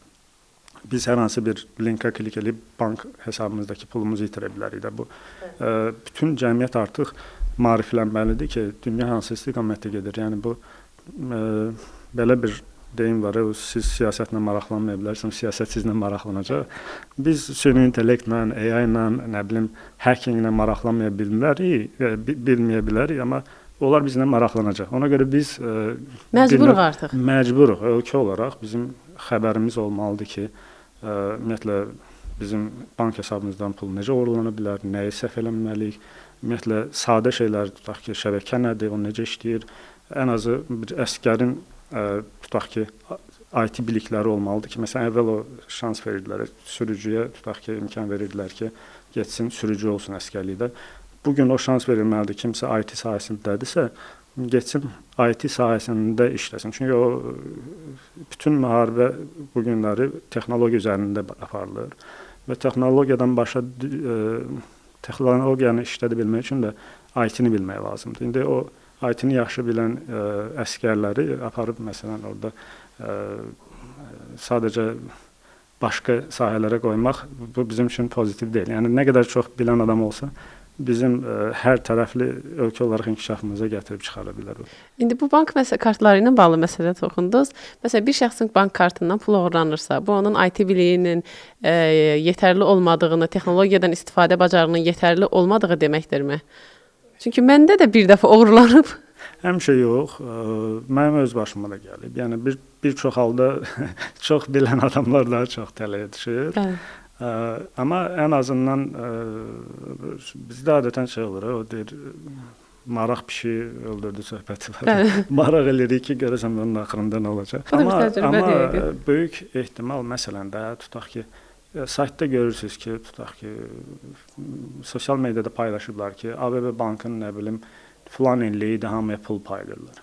biz hər hansı bir linkə klik edib bank hesabımızdakı pulumuzu itirə bilərik də. Bu bütün cəmiyyət artıq maariflənməlidir ki, dünya hansı istiqamətdə gedir. Yəni bu belə bir deyim var, siz siyasətlə maraqlanmaya bilərsiniz, siyasət sizlə maraqlanacaq. Biz süni intellektlə, AI ilə, nə bilim, hackinglə maraqlanmaya bilməyə bilərik, amma onlar bizlə maraqlanacaq. Ona görə biz məcburuq artıq. Məcburuq, ölkə olaraq bizim xəbərimiz olmalıdır ki, ümumiyyətlə bizim bank hesabımızdan pul necə oğurlana bilər, nəyi səhv eləməliyik, ümumiyyətlə sadə şeylər tutaq ki, şəbəkə nədir, o necə işləyir, ən azı bir əsgərin tutaq ki, IT bilikləri olmalıdır ki, məsələn, əvvəl o şans verirdilər, sürücüyə tutaq ki, imkan verirdilər ki, getsin, sürücü olsun əsgərlikdə. Bugün o şans verilməlidir, kimsə IT sahəsindədirsə, getsin IT sahəsində işləsin. Çünki o bütün müharibə bu günləri texnologiya üzərində aparılır və texnologiyadan başa texnologiyanı işlədə bilmək üçün də IT-ni bilmək lazımdır. İndi o IT-ni yaxşı bilən əsgərləri aparıb məsələn orada sadəcə başqa sahələrə qoymaq bu bizim üçün pozitiv deyil. Yəni nə qədər çox bilən adam olsa bizim hər tərəfli ölkə olaraq inkişafımıza gətirib çıxara bilər. İndi bu bank kartları ilə bağlı məsələ toxundunuz. Məsələn, bir şəxsin bank kartından pul oğurlanırsa, bu onun IT biliyinin yetərli olmadığını, texnologiyadan istifadə bacarığının yetərli olmadığı deməkdirmi? Çünki məndə də bir dəfə oğurlanıb. Həmişə yox, mənim öz başıma da gəlib. Yəni bir çox halda çox bilən adamlar daha çox tələyə düşür. Bəli. Amma ən azından bizdə adətən şey olur, o deyir, maraq pişi öldürdü söhbəti var. Maraq eləyirik ki, görəsən bunun axırında nə olacaq. Amma böyük ehtimal, məsələn də, tutaq ki, saytda görürsünüz ki, tutaq ki, sosial mediada paylaşıblar ki, ABB bankın, nə bilim, filan illiyi də hamıya pul paylayırlar.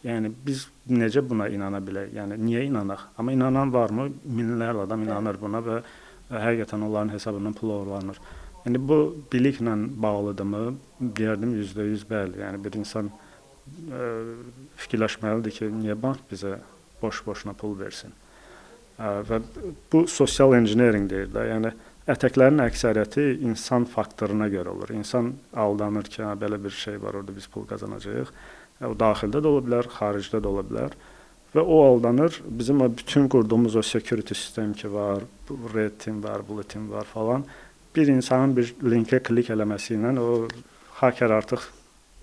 Yəni, biz necə buna inana bilək? Yəni, niyə inanaq? Amma inanan varmı? Minlərlə adam inanır buna və həqiqətən onların hesabından pul oğurlanır. Yəni, bu biliklə bağlıdırmı? Deyərdim, %100 bəli. Yəni, bir insan fikirləşməlidir ki, niyə bank bizə boş-boşuna pul versin? Və bu social engineering deyir də. Yəni, ətəklərin əksəriyyəti insan faktoruna görə olur. İnsan aldanır ki, belə bir şey var, orada biz pul qazanacağıq. O daxildə də ola bilər, xaricdə də ola bilər. Və o aldanır. Bizim bütün qurduğumuz o security sistem ki var, red team var, blue team var falan. Bir insanın bir linkə klik eləməsi ilə o hacker artıq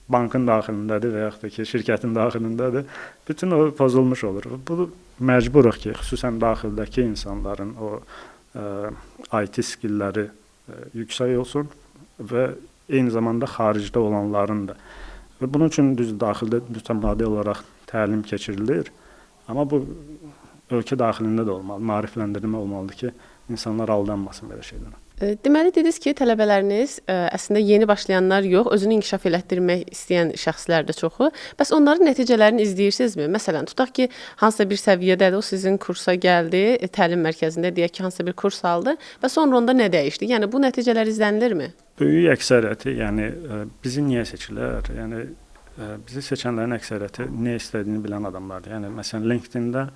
bankın daxilindədir və yaxud da ki, şirkətin daxilindədir. Bütün o pozulmuş olur. Bu məcburuq ki, xüsusən daxildəki insanların o IT skillləri yüksək olsun və eyni zamanda xaricdə olanların da. Və bunun üçün düz daxildə mütəmadi olaraq təlim keçirilir. Amma bu ölkə daxilində də olmalı, maarifləndirmə olmalıdır ki, insanlar aldanmasın belə şeylərə. Deməli, dediniz ki, tələbələriniz əslində yeni başlayanlar yox, özünü inkişaf elətdirmək istəyən şəxslər də çoxu. Bəs onların nəticələrini izləyirsinizmi? Məsələn, tutaq ki, hansısa bir səviyyədədir, o sizin kursa gəldi, təlim mərkəzində deyək ki, hansısa bir kurs aldı və sonra onda nə dəyişdi? Yəni, bu nəticələr izlənilirmi? Böyük əksəriyyəti, yəni bizi niyə seçirlər? Yəni, bizi seçənlərin əksəriyyəti nə istədiyini bilən adamlardır. Yəni, məsələn, LinkedIn-də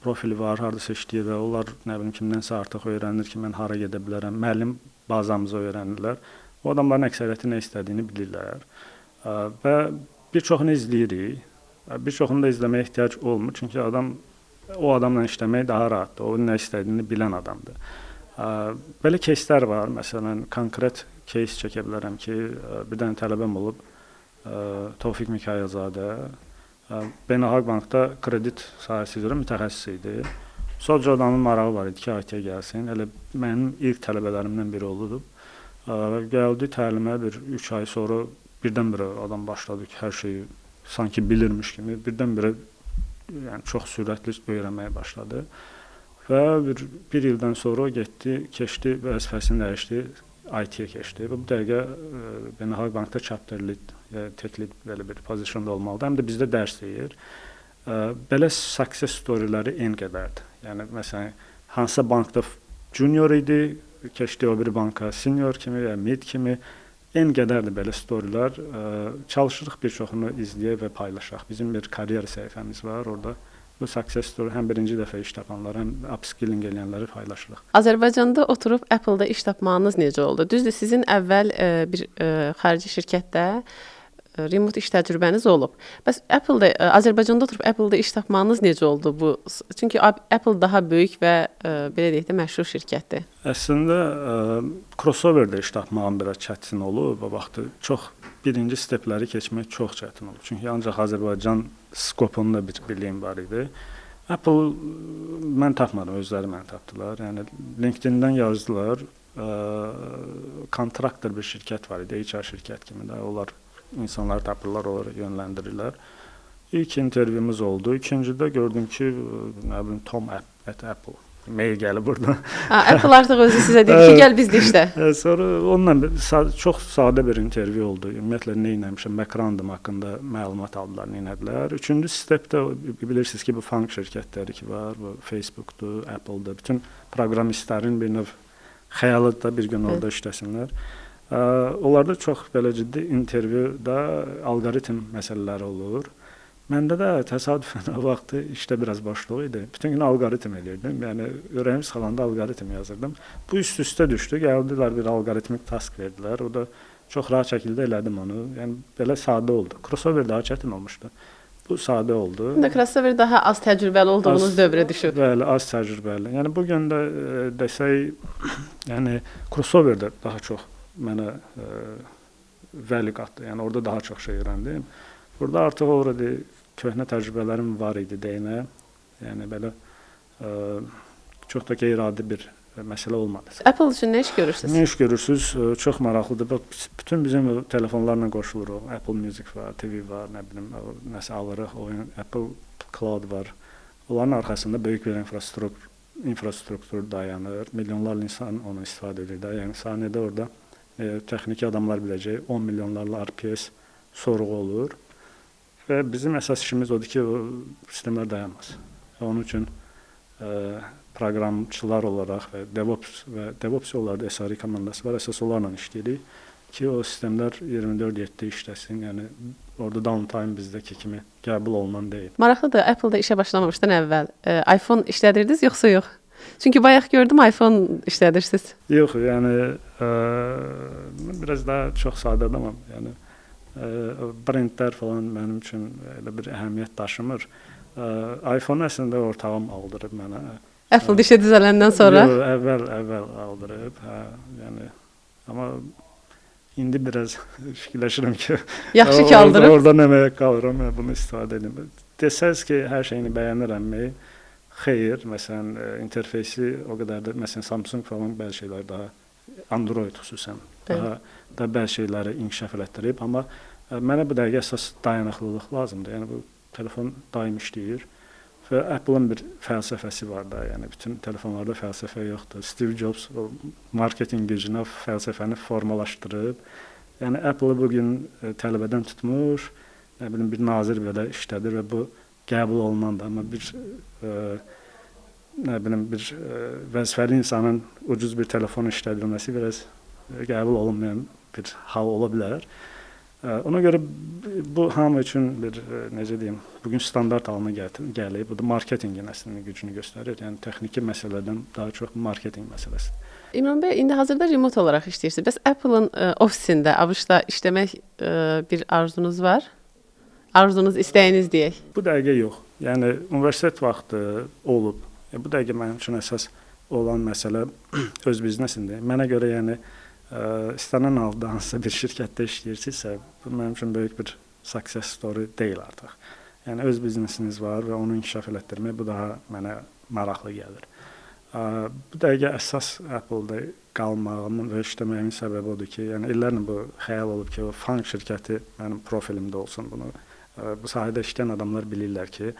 profili var, hardasa işləyir və onlar nə bilim kimdənsə artıq öyrənir ki, mən hara gedə bilərəm, müəllim bazamızı öyrənirlər. O adamların əksəriyyəti nə istədiyini bilirlər və bir çoxunu izləyirik. Bir çoxunu da izləməyə ehtiyac olmur, çünki adam o adamla işləmək daha rahatdır, o nə istədiyini bilən adamdır. Belə кейslər var, məsələn, konkret keys çəkə bilərəm ki, bir dənə tələbəm olub, Tofiq Mikayılzadə, Beynəlxalq Bankda kredit sahəsi üzrə mütəxəssis idi. Sadəcə adamın marağı var idi ki, IT-yə gəlsin. Elə mənim ilk tələbələrimdən biri olub. Gəldi təlimə bir 3 ay sonra birdən-birə adam başladı ki, hər şeyi sanki bilirmiş kimi birdən-birə yəni çox sürətli öyrənməyə başladı. Və bir ildən sonra getdi, keçdi, vəzifəsini dəyişdi, IT-yə keçdi. Və bu dəqiqə Beynəlxalq Bankda chapter lead, tech lead belə bir pozisyonda olmalıdır. Həm də bizdə dərs deyir. Belə success storyləri en qədərdir. Yəni, məsələn, hansısa bankda junior idi, keçdi o bir banka senior kimi və mid kimi en qədərdir belə storylər. Çalışırıq bir çoxunu izləyək və paylaşaq. Bizim bir karyer səhifəmiz var orada. Bu success story həm birinci dəfə iş tapanlar, həm upskilling eləyənləri paylaşırıq. Azərbaycanda oturub Apple-da iş tapmağınız necə oldu? Düzdür, sizin əvvəl bir xarici şirkətdə remote iş təcrübəniz olub. Bəs Apple-da, Azərbaycanda oturub Apple-da iş tapmağınız necə oldu bu? Çünki Apple daha böyük və belə deyək də məşhur şirkətdir. Əslində crossover-də iş tapmağım biraz çətin olub. O vaxtı çox birinci stepləri keçmək çox çətin olub. Çünki ancaq Azərbaycan skopunda bir biliyim var idi. Apple mən tapmadım, özləri məni tapdılar. Yəni LinkedIn-dən yazdılar. Kontraktor bir şirkət var idi, HR şirkət kimi də. Onlar insanlar tapırlar, onları yönləndirirlər. İlk intervyumuz oldu. İkincidə gördüm ki, nə bilim Tom at Apple mail gəlib burada. Apple artıq özü sizə dedi ki, gəl bizdə işlə. Sonra onunla çox sadə bir intervyu oldu. Ümumiyyətlə nə etmişəm, background-um haqqında məlumat aldılar, nə etdilər. Üçüncü stepdə bilirsiniz ki, bu funk şirkətləri ki var, bu Facebook'dur, Apple'dır. Bütün proqramistlərin bir növ xəyalıdır da bir gün orada işləsinlər. Onlarda çox belə ciddi intervyuda alqoritm məsələləri olur. Məndə də təsadüfən o vaxt işdə biraz boşluq idi. Bütün gün alqoritm eləyirdim. Yəni ürəyim sıxılanda alqoritm yazırdım. Bu üst-üstə düşdü. Gəldilər bir alqoritmik task verdilər. O da çox rahat şəkildə elədim onu. Yəni belə sadə oldu. Crossover daha çətin olmuşdu. Bu sadə oldu. İndi crossover daha az təcrübəli olduğunuz dövrə düşüb. Bəli, az təcrübəli. Yəni bu gün də desək, yəni crossover də daha çox mənə vəli qatdı. Yəni orada daha çox şey öyrəndim. Burada artıq orada köhnə təcrübələrim var idi deyinə. Yəni belə çox da qeyri-adi bir məsələ olmadı. Apple üçün nə iş görürsüz? Nə iş görürsüz? Çox maraqlıdır. Bax, bütün bizim telefonlarla qoşulur o. Apple Music var, TV var, nə bilim, nəsə alırıq, oyun, Apple Cloud var. Onların arxasında böyük bir infrastruktur dayanır. Milyonlarla insan onu istifadə edir də. Yəni saniyədə orada texniki adamlar biləcək 10 milyonlarla RPS sorğu olur. Və bizim əsas işimiz odur ki, o sistemlər dayanmaz. Onun üçün proqramçılar olaraq və DevOps olardı, SRE komandası var, əsas onlarla işləyirik ki, o sistemlər 24/7 işləsin. Yəni orada downtime bizdəki kimi qəbul olunan deyil. Maraqlıdır, Apple-da işə başlamamışdan əvvəl iPhone işlədirdiniz yoxsa yox? Çünki bayaq gördüm iPhone işlədirsiniz. Yox, yəni biraz daha çox sadə adamam. Yəni brendlər falan mənim üçün elə bir əhəmiyyət daşımır. iPhone əslində ortağım aldırıb mənə. Apple işə düzələndən sonra? Yox, əvvəl aldırıb. Yəni amma indi biraz fikirləşirəm ki, yaxşı ki aldırıb. Oradan əməyə qalıram, bunu istifadə edim. Desəz ki, hər şeyini bəyənirəmmi? Xeyr, məsələn, interfeysi o qədər də, məsələn, Samsung falan bəzi şeylər daha Android xüsusən daha da bəzi şeyləri inkişaf elətdirib, amma mənə bu dəqiqə əsas dayanıqlılıq lazımdır. Yəni bu telefon daim işləyir və Apple-ın bir fəlsəfəsi var da, yəni bütün telefonlarda fəlsəfə yoxdur. Steve Jobs o marketinq gücünə fəlsəfəni formalaşdırıb. Yəni Apple bu gün tələbədən tutmuş, nə bilim bir nazir belə işlədir və bu qəbul olunandır, amma bir nə bilim bir vəzifəli insanın ucuz bir telefon işlədilməsi biraz qəbul olunmayan bir hal ola bilər. Ona görə bu hamı üçün bir necə deyim, bugün standart halına gəlib. Bu da marketinqin əslində gücünü göstərir. Yəni texniki məsələdən daha çox marketinq məsələsi. İmran bəy, indi hazırda remote olaraq işləyirsiniz. Bəs Apple-ın ofisində, ABŞ-da işləmək bir arzunuz var? Arzunuz, istəyiniz deyək. Bu dəqiqə yox. Yəni universitet vaxtı olub. Bu dəqiqə mənim üçün əsas olan məsələ öz biznesimdir. Mənə görə yəni istənilən halda hansısa bir şirkətdə işləyirsinizsə, bu mənim üçün böyük bir success story deyil artıq. Yəni öz biznesiniz var və onu inkişaf elətdirmək bu daha mənə maraqlı gəlir. Bu dəqiqə əsas Apple-da qalmağımın və işləməyimin səbəbi odur ki, yəni illərlə bu xəyal olub ki, o funk şirkəti mənim profilimdə olsun. Bunu bu sahədə işləyən adamlar bilirlər ki,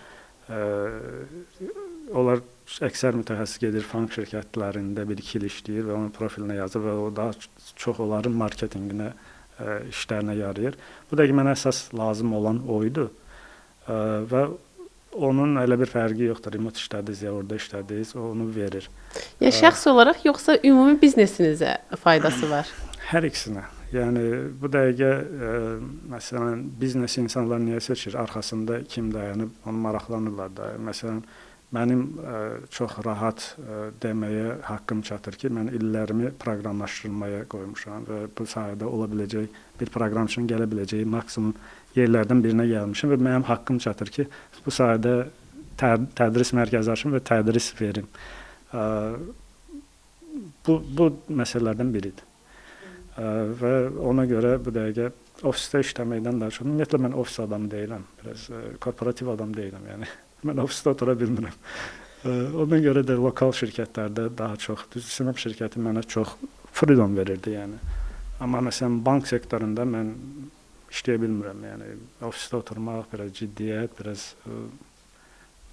onlar əksər mütəxəssis gedir funk şirkətlərində 1-2 il işləyir və onun profilinə yazır və o daha çox onların marketinqinə, işlərinə yarayır. Bu dəqiqə mənə əsas lazım olan o idi və onun elə bir fərqi yoxdur. Remote işlədiniz ya orada işlədiniz, o onu verir. Ya şəxs olaraq yoxsa ümumi biznesinizə faydası var? Hər ikisinə. Yəni bu dəqiqə məsələn biznes insanlar niyə seçir? Arxasında kim dayanıb, onu maraqlanırlar da. Məsələn mənim çox rahat deməyə haqqım çatır ki, mən illərimi proqramlaşdırmaya qoymuşam və bu sahədə ola biləcək bir proqramçının gələ biləcəyi maksimum yerlərdən birinə gəlmişəm və mənim haqqım çatır ki, bu sahədə tədris mərkəzi açım və tədris verim. Bu məsələlərdən biridir. Və ona görə bu dəqiqə ofisdə işləməkdən daha çox, ümumiyyətlə mən ofis adamı deyiləm, biraz korporativ adam deyiləm, yəni Mən ofisdə otura bilmirəm. Ona görə də lokal şirkətlərdə daha çox, Sinop şirkəti mənə çox freedom verirdi, yəni. Amma məsələn bank sektorunda mən işləyə bilmirəm, yəni ofisdə oturmaq biraz ciddiyyət, biraz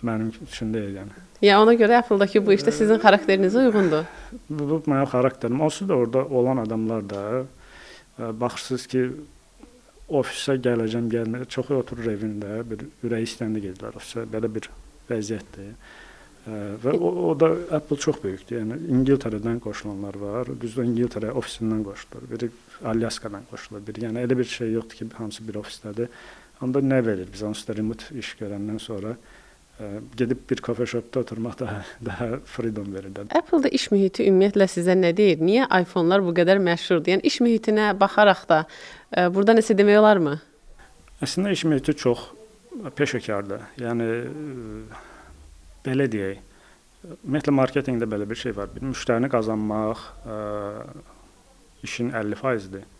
mənim üçün deyil, yəni. Yəni ona görə Apple-dakı bu işdə sizin xarakterinizə uyğundur. Bu mənim xarakterim. Onsuz da orada olan adamlar da baxırsınız ki, ofisə gələcəm, gəlməyəcəm, çoxu oturur evində, bir ürəyi istəndə gedirlər ofisə, belə bir vəziyyətdir. Və o da Apple çox böyükdür. Yəni İngiltərədən qoşulanlar var, düzdür İngiltərə ofisindən qoşulur, biri Alyaskadan qoşulur, biri. Yəni elə bir şey yoxdur ki, hamısı bir ofisdədir. Onda nə verir bizə? Onsuz da remote iş görəndən sonra gedib bir coffee shopda oturmaq daha freedom verir. Apple-da iş mühiti ümumiyyətlə sizə nə deyir? Niyə iPhone-lar bu qədər məşhurdur? Yəni iş mühitinə baxaraq da burada nəsə demək olarmı? Əslində iş mühiti çox peşəkardır. Yəni belə deyək, ümumiyyətlə marketinqdə belə bir şey var. Bir müştərini qazanmaq işin 50%-dir.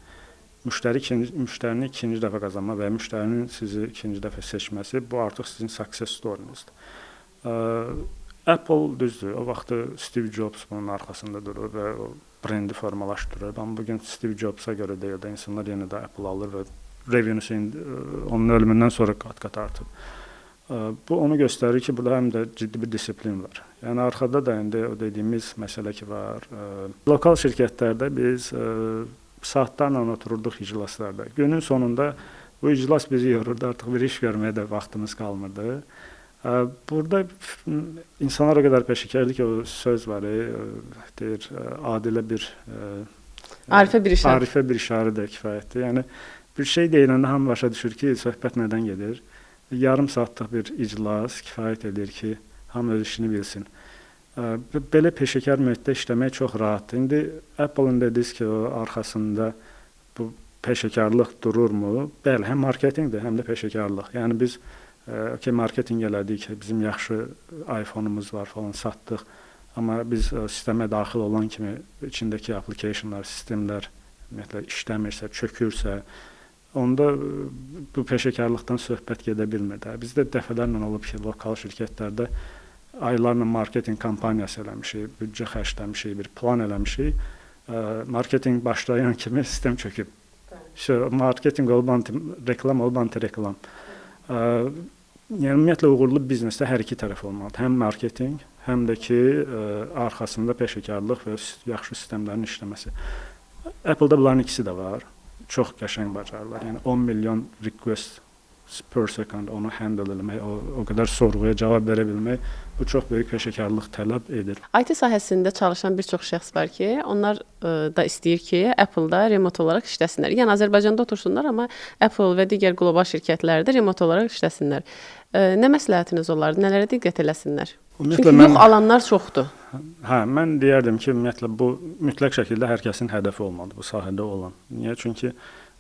Müştərini ikinci dəfə qazanmaq və müştərinin sizi ikinci dəfə seçməsi, bu artıq sizin success story-nizdir. Apple düzdür, o vaxtı Steve Jobs bunun arxasında durur və o brendi formalaşdırır. Amma bugün Steve Jobsa görə deyil də insanlar yenə də Apple alır və revenue onun ölümündən sonra qat-qat artıb. Bu onu göstərir ki, burada həm də ciddi bir disiplin var. Yəni arxada da indi o dediyimiz məsələ ki var. Lokal şirkətlərdə biz saatlarla otururduq iclaslarda. Günün sonunda bu iclas bizi yorurdu, artıq bir iş görməyə də vaxtımız qalmırdı. Burada insanlar o qədər peşəkardır ki, o söz var, deyir, adilə bir Arifə bir işarə. Arifə bir işarə də kifayətdir. Yəni bir şey deyiləndə hamı başa düşür ki, söhbət nədən gedir? Yarım saatlıq bir iclas kifayət edir ki, hamı öz işini bilsin. Belə peşəkar mühitdə işləmək çox rahatdır. İndi Apple-ın dediniz ki, o arxasında bu peşəkarlıq dururmu? Bəli, həm marketinqdir, həm də peşəkarlıq. Yəni biz marketinq elədik, bizim yaxşı iPhone-umuz var falan satdıq. Amma biz sistemə daxil olan kimi içindəki applicationlar, sistemlər ümumiyyətlə işləmirsə, çökürsə, onda bu peşəkarlıqdan söhbət gedə bilmir də. Bizdə dəfələrlə olub ki, lokal şirkətlərdə aylarla marketinq kampaniyası eləmişik, büdcə xərcləmişik, bir plan eləmişik. Marketinq başlayan kimi sistem çöküb. Marketinq olub reklam olub anti-reklam. Yəni ümumiyyətlə uğurlu biznesdə hər iki tərəf olmalıdır. Həm marketinq, həm də ki arxasında peşəkarlıq və yaxşı sistemlərin işləməsi. Apple-da bunların ikisi də var. Çox qəşəng bacarırlar. Yəni 10 milyon request per second onu handle eləmək, o qədər sorğuya cavab verə bilmək, bu çox böyük peşəkarlıq tələb edir. IT sahəsində çalışan bir çox şəxs var ki, onlar da istəyir ki, Apple-da remote olaraq işləsinlər. Yəni Azərbaycanda otursunlar, amma Apple və digər qlobal şirkətlərdə remote olaraq işləsinlər. Nə məsləhətiniz olardı? Nələrə diqqət eləsinlər? Çünki yox alanlar çoxdur. Hə, mən deyərdim ki, ümumiyyətlə bu mütləq şəkildə hər kəsin hədəfi olmalıdır bu sahədə olan. Niyə? Çünki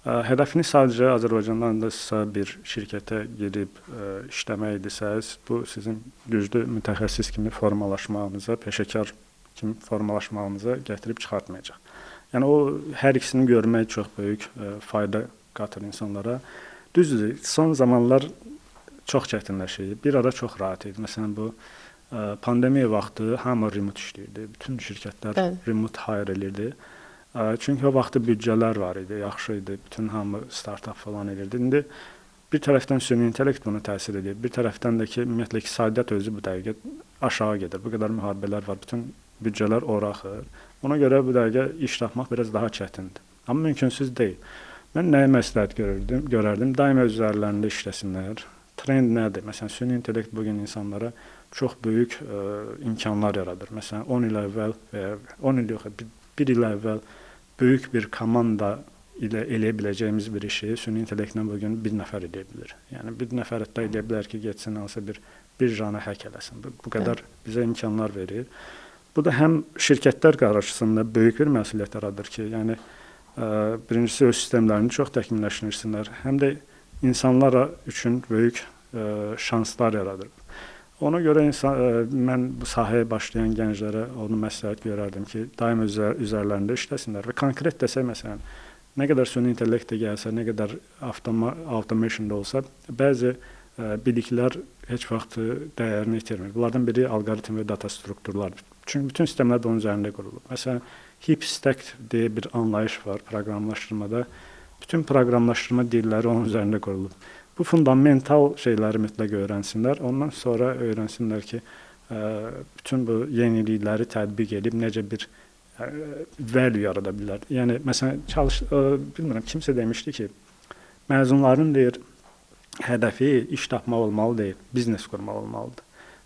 hədəfini sadəcə Azərbaycandan da bir şirkətə gedib işləməkdirsə, bu sizin güclü mütəxəssis kimi formalaşmağınıza, peşəkar kimi formalaşmağınıza gətirib çıxartmayacaq. Yəni o hər ikisini görmək çox böyük fayda qatır insanlara. Düzdür, son zamanlar çox çətinləşir. Bir ara çox rahat idi. Məsələn bu pandemiya vaxtı hamı remote işləyirdi. Bütün şirkətlər remote hire edirdi. Çünki o vaxtı büdcələr var idi, yaxşı idi, bütün hamı startup falan edirdi. İndi bir tərəfdən süni intellekt buna təsir edir, bir tərəfdən də ki, ümumiyyətlə iqtisadiyyat özü bu dəqiqə aşağı gedir. Bu qədər müharibələr var, bütün büdcələr ora axır. Ona görə bu dəqiqə iş tapmaq biraz daha çətindir. Amma mümkünsüz deyil. Mən nəyə məsləhət görərdim? Daima öz üzərlərində işləsinlər. Trend nədir? Məsələn, süni intellekt bugün insanlara çox böyük imkanlar yaradır. Məsələn, 10 il əvvəl və 10 il yox, bir il əvvəl böyük bir komanda ilə eləyə biləcəyimiz bir işi süni intellektlə bugün bir nəfər edə bilər. Yəni bir nəfər hətta edə bilər ki, getsin hansısa bir janrı hack eləsin. Bu qədər bizə imkanlar verir. Bu da həm şirkətlər qarşısında böyük bir məsuliyyət yaradır ki, yəni birincisi öz sistemlərini çox təkmilləşdirsinlər, həm də insanlar üçün böyük şanslar yaradır. Ona görə mən bu sahəyə başlayan gənclərə onu məsləhət görərdim ki, daim üzərlərində işləsinlər və konkret desək, məsələn, nə qədər süni intellekt gəlsə, nə qədər automation da olsa, bəzi biliklər heç vaxt dəyərini itirmir. Bunlardan biri alqoritm və data strukturlardır. Çünki bütün sistemlər də onun üzərində qurulub. Məsələn, heap stack deyə bir anlayış var proqramlaşdırmada. Bütün proqramlaşdırma dilləri onun üzərində qurulub. Bu fundamental şeyləri mütləq öyrənsinlər. Ondan sonra öyrənsinlər ki, bütün bu yenilikləri tətbiq edib necə bir value yarada bilər. Yəni məsələn bilmirəm kimsə demişdi ki, məzunların deyir hədəfi iş tapmaq olmalı deyil, biznes qurmaq olmalıdır.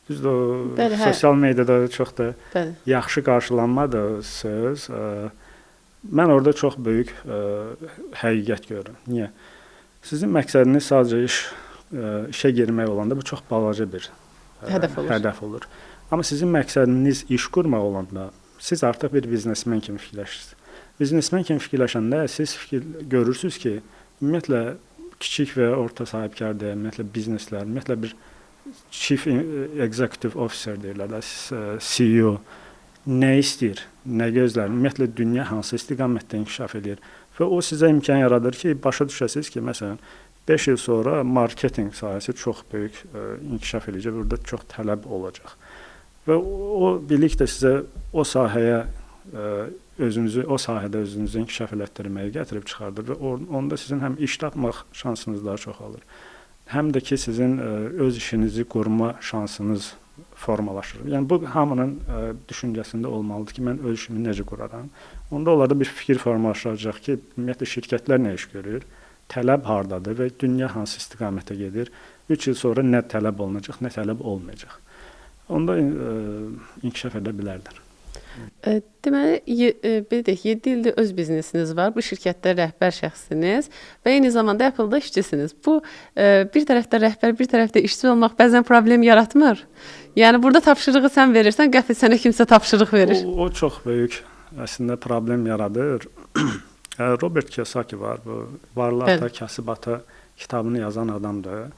Düzdür, sosial mediada çox da yaxşı qarşılanmadı söz. Mən orada çox böyük həqiqət görürəm. Niyə? Sizin məqsədiniz sadəcə işə girmək olanda bu çox balaca bir hədəf olur. Amma sizin məqsədiniz iş qurmaq olanda siz artıq bir biznesmen kimi fikirləşirsiniz. Biznesmen kimi fikirləşəndə siz görürsünüz ki, ümumiyyətlə kiçik və orta sahibkar deyil, ümumiyyətlə bizneslər, ümumiyyətlə bir Chief Executive Officer deyirlər də, CEO nə istəyir, nə gözlər, ümumiyyətlə dünya hansı istiqamətdə inkişaf edir və o sizə imkan yaradır ki, başa düşəsiniz ki, məsələn, 5 il sonra marketinq sahəsi çox böyük inkişaf edəcək, burada çox tələb olacaq. Və o bilik də sizə o sahəyə o sahədə özünüzü inkişaf elətdirməyə gətirib çıxardır və onda sizin həm iş tapmaq şansınız daha çoxalır, həm də ki, sizin öz işinizi qurma şansınız formalaşır. Yəni bu hamının düşüncəsində olmalıdır ki, mən öz işimi necə quraram. Onda onlarda bir fikir formalaşacaq ki, ümumiyyətlə şirkətlər nə iş görür, tələb hardadır və dünya hansı istiqamətə gedir. 3 il sonra nə tələb olunacaq, nə tələb olmayacaq. Onda inkişaf edə bilərlər. Deməli, 7 ildir öz biznesiniz var. Bu şirkətdə rəhbər şəxsiniz və eyni zamanda Apple-da işçisiniz. Bu bir tərəfdə rəhbər, bir tərəfdə işçi olmaq bəzən problem yaratmır. Yəni burada tapşırığı sən verirsən, qəfil sənə kimsə tapşırıq verir. O çox böyük əslində problem yaradır. Robert Kiyosaki var, bu Varlı Ata, Kasıb Ata kitabını yazan adamdır.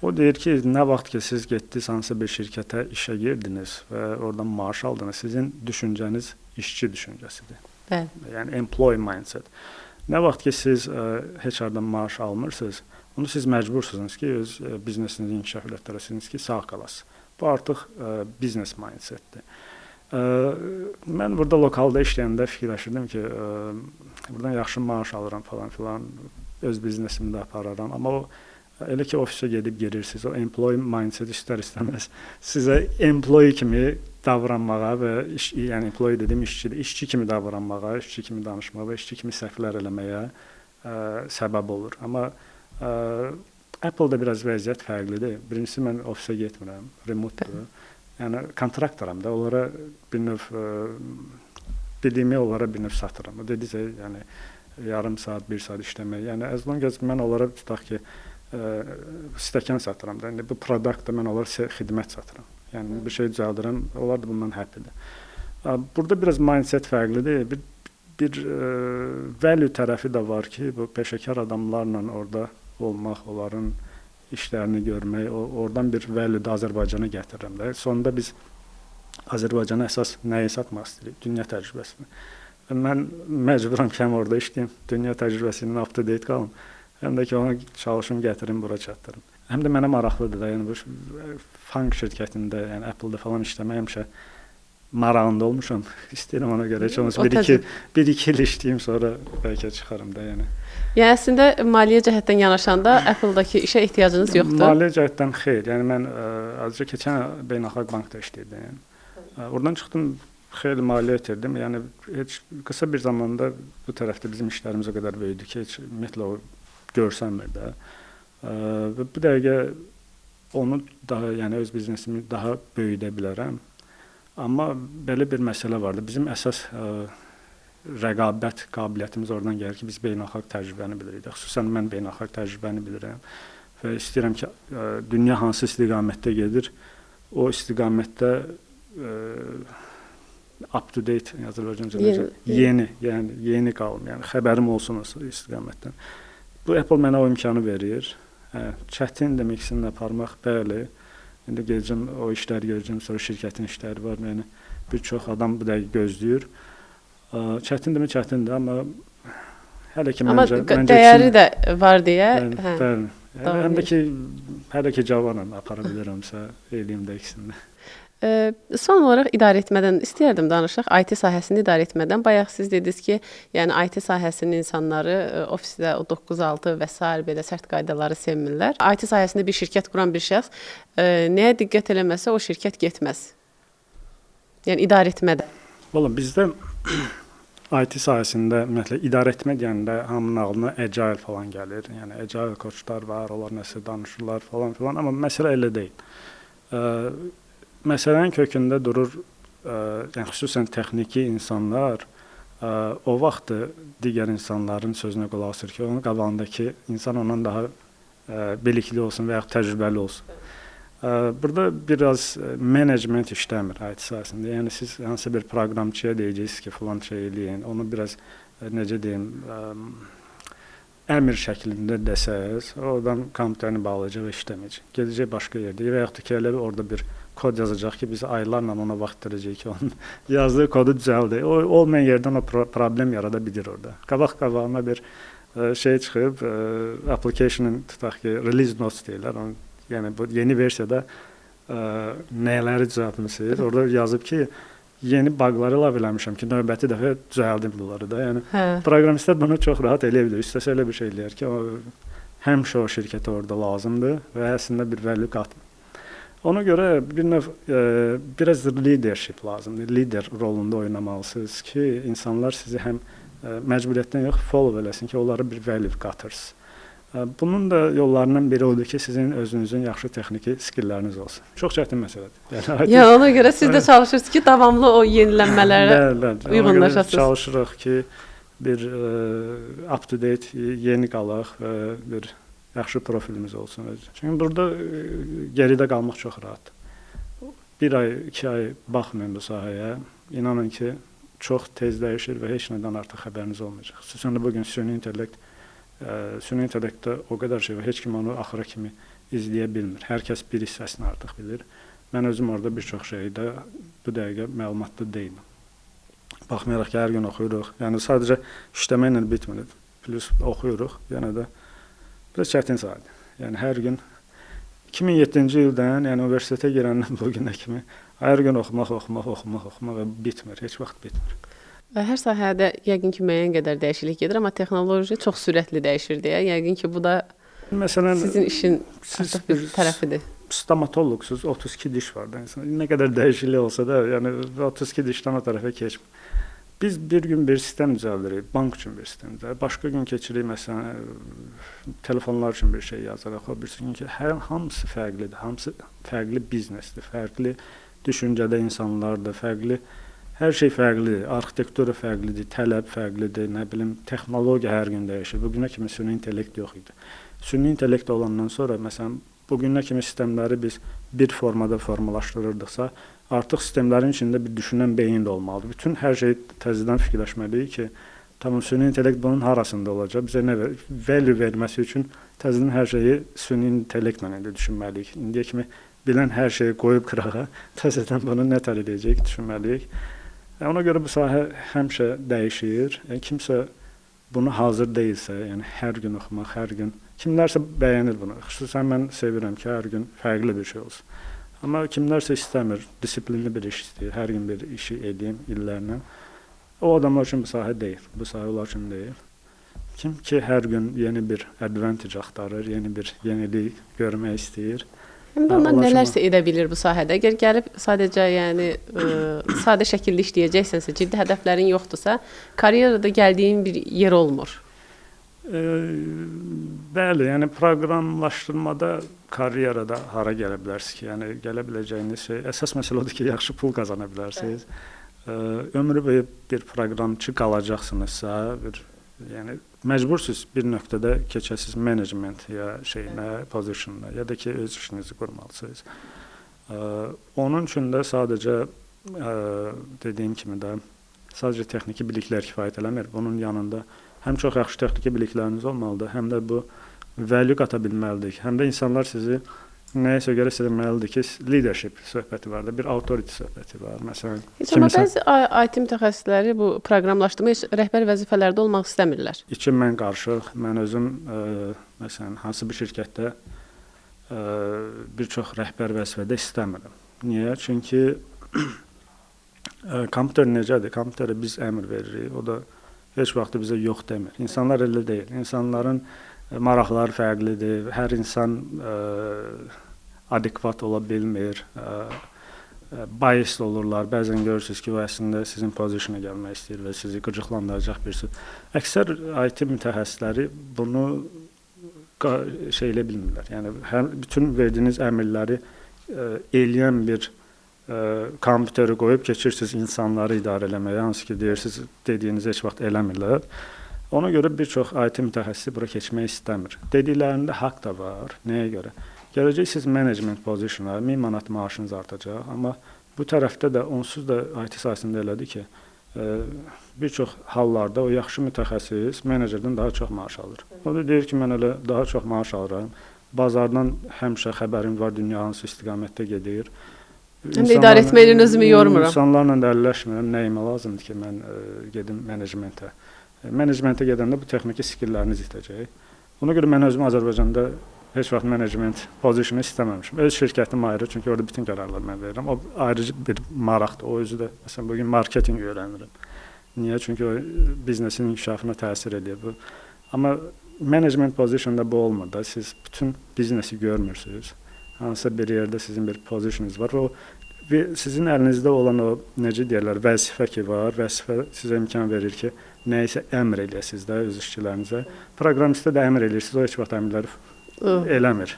O deyir ki, nə vaxt ki siz getdiniz hansısa bir şirkətə işə girdiniz və oradan maaş aldınız, sizin düşüncəniz işçi düşüncəsidir. Bəli. Yəni employee mindset. Nə vaxt ki siz heç hardan maaş almırsınız, onu siz məcbursunuz ki, öz biznesinizi inkişaf etdirəsiniz ki, sağ qalasınız. Bu artıq biznes mindsetdir. Mən burada lokalda işləyəndə fikirləşirdim ki, buradan yaxşı maaş alıram falan filan, öz biznesimi də apararam, amma o elə ki ofisə gedib girirsiniz, o employee mindset istər-istəməz sizə employee kimi davranmağa və yəni employee dediyim işçi kimi davranmağa, işçi kimi danışmağa və işçi kimi səhvlər eləməyə səbəb olur. Amma Apple-da biraz vəziyyət fərqlidir. Birincisi mən ofisə getmirəm, remote-dur. Yəni kontraktoram da, onlara bir növ dediyimi onlara bir növ satıram. O dedikcə yəni yarım saat, 1 saat işləmək. Yəni as long as mən onlara tutaq ki stəkan satıram da. İndi bu product da mən onlara xidmət satıram. Yəni bir şey düzəldirəm, onlar da bundan happy-dir. Burada biraz mindset fərqlidir. Bir value tərəfi də var ki, bu peşəkar adamlarla orada olmaq, onların işlərini görmək, oradan bir value da Azərbaycana gətirirəm də. Sonunda biz Azərbaycana əsas nəyi satmaq istəyirik? Dünya təcrübəsini. Mən məcburam ki, həm orada işləyim, dünya təcrübəsindən up-to-date qalım. Həm də ki, onu çalışım, gətirim, bura çatdırım. Həm də mənə maraqlıdır da, yəni bu funk şirkətində, yəni Apple-da falan işləmək həmişə marağında olmuşam. İstəyirəm ona görə heç olmasa 1-2 il işləyim, sonra bəlkə çıxarım da, yəni. Yəni əslində maliyyə cəhətdən yanaşanda Apple-dakı işə ehtiyacınız yoxdur. Maliyyə cəhətdən xeyr. Yəni mən azca keçən beynəlxalq bankda işləyirdim. Oradan çıxdım, xeyli maliyyə itirdim. Yəni heç qısa bir zamanda bu tərəfdə bizim işlərimiz o qədər böyüdü ki, heç ümumiyyətlə o görsənmir də. Və bu dəqiqə onu daha, yəni öz biznesimi daha böyüdə bilərəm. Amma belə bir məsələ vardı. Bizim əsas rəqabət qabiliyyətimiz oradan gəlir ki, biz beynəlxalq təcrübəni bilirik. Xüsusən mən beynəlxalq təcrübəni bilirəm və istəyirəm ki, dünya hansı istiqamətdə gedir, o istiqamətdə up to date Azərbaycanca yeni qalım, yəni xəbərim olsun o istiqamətdən. Bu Apple mənə o imkanı verir. Çətin demək ikisini aparmaq, bəli. İndi gedəcəm, o işləri görəcəm, sonra şirkətin işləri var. Yəni bir çox adam bu dəqiqə gözləyir. Çətindirmi? Çətindir, amma hələ ki məncə dəyəri də var deyə. Bəli. Həm də ki Hələ ki cavanam, apara bilirəmsə, eləyim də ikisini. Son olaraq idarə etmədən istəyərdim danışaq. IT sahəsini idarə etmədən. Bayaq siz dediniz ki, yəni IT sahəsinin insanları ofisdə o 9-6 və s. belə sərt qaydaları sevmirlər. IT sahəsində bir şirkət quran bir şəxs nəyə diqqət eləməsə o şirkət getməz. Yəni idarə etmədən. Valla bizdə IT sahəsində ümumiyyətlə idarə etmə deyəndə hamının ağlına agile falan gəlir. Yəni agile koçlar var, onlar nəsə danışırlar falan filan, amma məsələ elə deyil. Məsələnin kökündə durur, yəni xüsusən texniki insanlar o vaxt digər insanların sözünə qulaq asır ki, onun qabağındakı insan ondan daha bilikli olsun və ya təcrübəli olsun. Burada biraz menecment işləmir IT sahəsində. Yəni siz hansı bir proqramçıya deyəcəksiniz ki, falan şey eləyin, onu biraz necə deyim, əmr şəklində desəz, oradan kompüterini bağlayacaq və işləməyəcək. Gedəcək başqa yerdə və yaxud da ki, elə orada bir kod yazacaq ki, biz aylarla ona vaxt verəcəyik ki, onun yazdığı kodu düzəldir. O olmayan yerdən o problem yarada bilir orada. Qabağına bir şey çıxıb, application'ın tutaq ki, release notes deyirlər. Yəni bu yeni versiyada nələri düzəltmisiniz? Orada yazıb ki, yeni baqları əlavə eləmişəm ki, növbəti dəfə düzəldim bunları da. Yəni proqramistlər bunu çox rahat eləyə bilir. İstəsə elə bir şey eləyər ki, həmişə o şirkətə orada lazımdır və əslində bir value qatmır. Ona görə bir növ biraz leadership lazımdır. Lider rolunda oynamalısınız ki, insanlar sizi həm məcburiyyətdən yox, follow eləsin ki, onlara bir value qatırsınız. Bunun da yollarından biri odur ki, sizin özünüzün yaxşı texniki skillləriniz olsun. Çox çətin məsələdir. Yəni ona görə siz də çalışırsınız ki, davamlı o yenilənmələrə uyğunlaşasınız. Çalışırıq ki, bir up-to-date yeni qalaq və bir yaxşı profilimiz olsun. Çünki burada geridə qalmaq çox rahatdır. 1 ay, 2 ay baxmayın bu sahəyə. İnanın ki, çox tez dəyişir və heç nədən artıq xəbəriniz olmayacaq. Xüsusən də bugün süni intellektdə o qədər şey var, heç kim onu axıra kimi izləyə bilmir. Hər kəs bir hissəsini artıq bilir. Mən özüm orada bir çox şeydə bu dəqiqə məlumatlı deyiləm. Baxmayaraq ki, hər gün oxuyuruq. Yəni sadəcə işləməklə bitmir. Plus oxuyuruq, yenə də biraz çətin sahədir. Yəni hər gün 2007-ci ildən, yəni universitetə girəndən bu günə kimi hər gün oxumaq və bitmir, heç vaxt bitmir. Hər sahədə yəqin ki, müəyyən qədər dəyişiklik gedir, amma texnologiya çox sürətli dəyişir deyə. Yəqin ki, bu da məsələn sizin işin artıq bir tərəfidir. Stomatoloqsuz 32 diş var da insan. Nə qədər dəyişiklik olsa da, yəni 32 dişdən o tərəfə keçmir. Biz bir gün bir sistem düzəldirik, bank üçün bir sistem düzəldirik. Başqa gün keçirik, məsələn, telefonlar üçün bir şey yazaraq. O birisi gün ki, hamısı fərqlidir, hamısı fərqli biznesdir, fərqli düşüncədə insanlardır, fərqli, hər şey fərqlidir, arxitektura fərqlidir, tələb fərqlidir, nə bilim, texnologiya hər gün dəyişir. Bugünə kimi süni intellekt yox idi. Süni intellekt olandan sonra, məsələn, bugünə kimi sistemləri biz bir formada formalaşdırırdıqsa, artıq sistemlərin içində bir düşünən beyin də olmalıdır. Bütün hər şey təzədən fikirləşməliyik ki, tamam, süni intellekt bunun harasında olacaq, bizə nə value verməsi üçün təzədən hər şeyi süni intellektlə düşünməliyik. İndiyə kimi bilən hər şeyi qoyub qırağa, təzədən bunu nə tələb edəcəyik düşünməliyik. Ona görə bu sahə həmişə dəyişir. Kimsə bunu hazır deyilsə, yəni hər gün oxumaq, hər gün, kimlərsə bəyənir bunu. Xüsusən mən sevirəm ki, hər gün fərqli bir şey olsun. Amma kimlərsə istəmir, disiplinli bir iş istəyir, hər gün bir işi edeyim illərlə. O adamlar üçün bu sahə deyil, bu sahə onlar üçün deyil. Kim ki, hər gün yeni bir advantage axtarır, yeni bir yenilik görmək istəyir. Həm də ondan nələrsə edə bilir bu sahədə. Əgər gəlib sadəcə yəni sadə şəkildə işləyəcəksənsə, ciddi hədəflərin yoxdursa, karyerada gəldiyin bir yer olmur. Bəli, yəni proqramlaşdırmada karyerada hara gələ bilərsiniz ki, yəni gələ biləcəyiniz şey, əsas məsələ odur ki, yaxşı pul qazana bilərsiniz. Ömrü boyu bir proqramçı qalacaqsınızsa, yəni məcbursunuz bir nöqtədə keçəsiz management ya şeyinə, positionuna, ya da ki öz işinizi qurmalısınız. Onun üçün də sadəcə dediyim kimi də sadəcə texniki biliklər kifayət eləmir. Bunun yanında həm çox yaxşı texniki bilikləriniz olmalıdır, həm də bu value qata bilməlidir. Həm də insanlar sizi nəyəsə görə sevməlidir ki, leadership söhbəti var da, bir authority söhbəti var. Məsələn, amma bəzi IT mütəxəssisləri bu proqramlaşdırma heç rəhbər vəzifələrdə olmaq istəmirlər. İki mən qarışıq. Mən özüm məsələn hansı bir şirkətdə bir çox rəhbər vəzifədə istəmirəm. Niyə? Çünki kompüter necədir? Kompüterə biz əmr veririk. O da heç vaxt bizə yox demir. İnsanlar elə deyil. İnsanların maraqları fərqlidir. Hər insan adekvat ola bilmir. Biased olurlar. Bəzən görürsünüz ki, o əslində sizin pozisiyona gəlmək istəyir və sizi qıcıqlandıracaq birisi. Əksər IT mütəxəssisləri bunu şeylə bilmirlər. Yəni bütün verdiyiniz əmrləri eləyən bir kompüteri qoyub keçirsiniz insanları idarə eləməyə, hansı ki deyirsiniz, dediyinizi heç vaxt eləmirlər. Ona görə bir çox IT mütəxəssisi bura keçmək istəmir. Dediklərində haqq da var. Nəyə görə? Gələcəksiniz management pozisiyona, 1000 manat maaşınız artacaq, amma bu tərəfdə də onsuz da IT sahəsində elədir ki, bir çox hallarda o yaxşı mütəxəssis menecerdən daha çox maaş alır. O da deyir ki, mən elə daha çox maaş alıram. Bazardan həmişə xəbərim var, dünya hansı istiqamətdə gedir. Həm də idarə etməklə özümü yormuram. İnsanlarla da əlləşmirəm, nəyimə lazımdır ki, mən gedim menecementə. Menecementə gedəndə bu texniki skillləriniz itəcək. Ona görə mən özüm Azərbaycanda heç vaxt management pozisiyonu istəməmişəm. Öz şirkətim ayrı, çünki orada bütün qərarları mən verirəm. O ayrıcı bir maraqdır. O özü də, məsələn, bugün marketinq öyrənirəm. Niyə? Çünki o biznesin inkişafına təsir edir bu. Amma management pozisyonunda bu olmur da. Siz bütün biznesi görmürsünüz. Hansısa bir yerdə sizin bir pozisyonunuz var və o sizin əlinizdə olan o, necə deyirlər, vəzifə ki var, vəzifə sizə imkan verir ki, nəyisə əmr eləyəsiniz də öz işçilərinizə. Proqramistə də əmr eləyirsiniz, o heç vaxt əmrləri eləmir.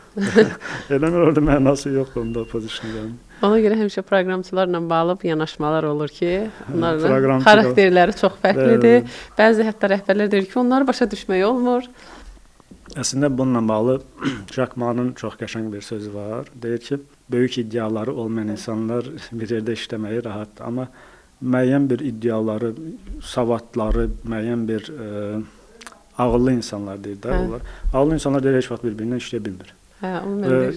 Eləmir, orada mənası yoxdur onda pozisyonda. Ona görə həmişə proqramçılarla bağlı yanaşmalar olur ki, onların xarakterləri çox fərqlidir. Bəzi hətta rəhbərlər deyir ki, onları başa düşmək olmur. Əslində bununla bağlı Jack Ma'nın çox qəşəng bir sözü var. Deyir ki, böyük iddiaları olmayan insanlar bir yerdə işləməyi rahatdır, amma müəyyən bir iddiaları, savadları, müəyyən bir ağıllı insanlar deyir də onlar. Ağıllı insanlar deyir heç vaxt bir-birindən işləyə bilmir.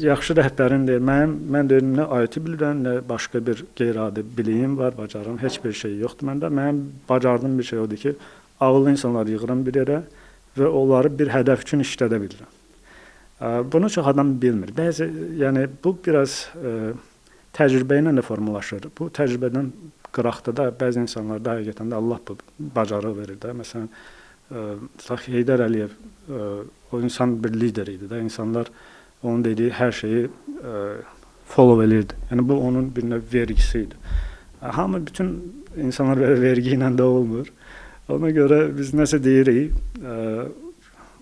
Yaxşı rəhbərin deyir, mən deyir, nə IT bilirəm, nə başqa bir qeyri-adi biliyim var, bacarım, heç bir şey yoxdur məndə. Mənim bacardığım bir şey odur ki, ağıllı insanları yığıram bir yerə və onları bir hədəf üçün işlədə bilirəm. Bunu çox adam bilmir. Yəni bu biraz təcrübə ilə də formalaşır. Bu təcrübədən qıraqda da bəzi insanlarda həqiqətən də Allah bu bacarıq verir də. Məsələn, Heydər Əliyev o insan bir lider idi də. İnsanlar onun dediyi hər şeyi follow elirdi. Yəni bu onun bir növ vergisi idi. Hamı bütün insanlar vergi ilə də olmur. Ona görə biz nəsə deyirik,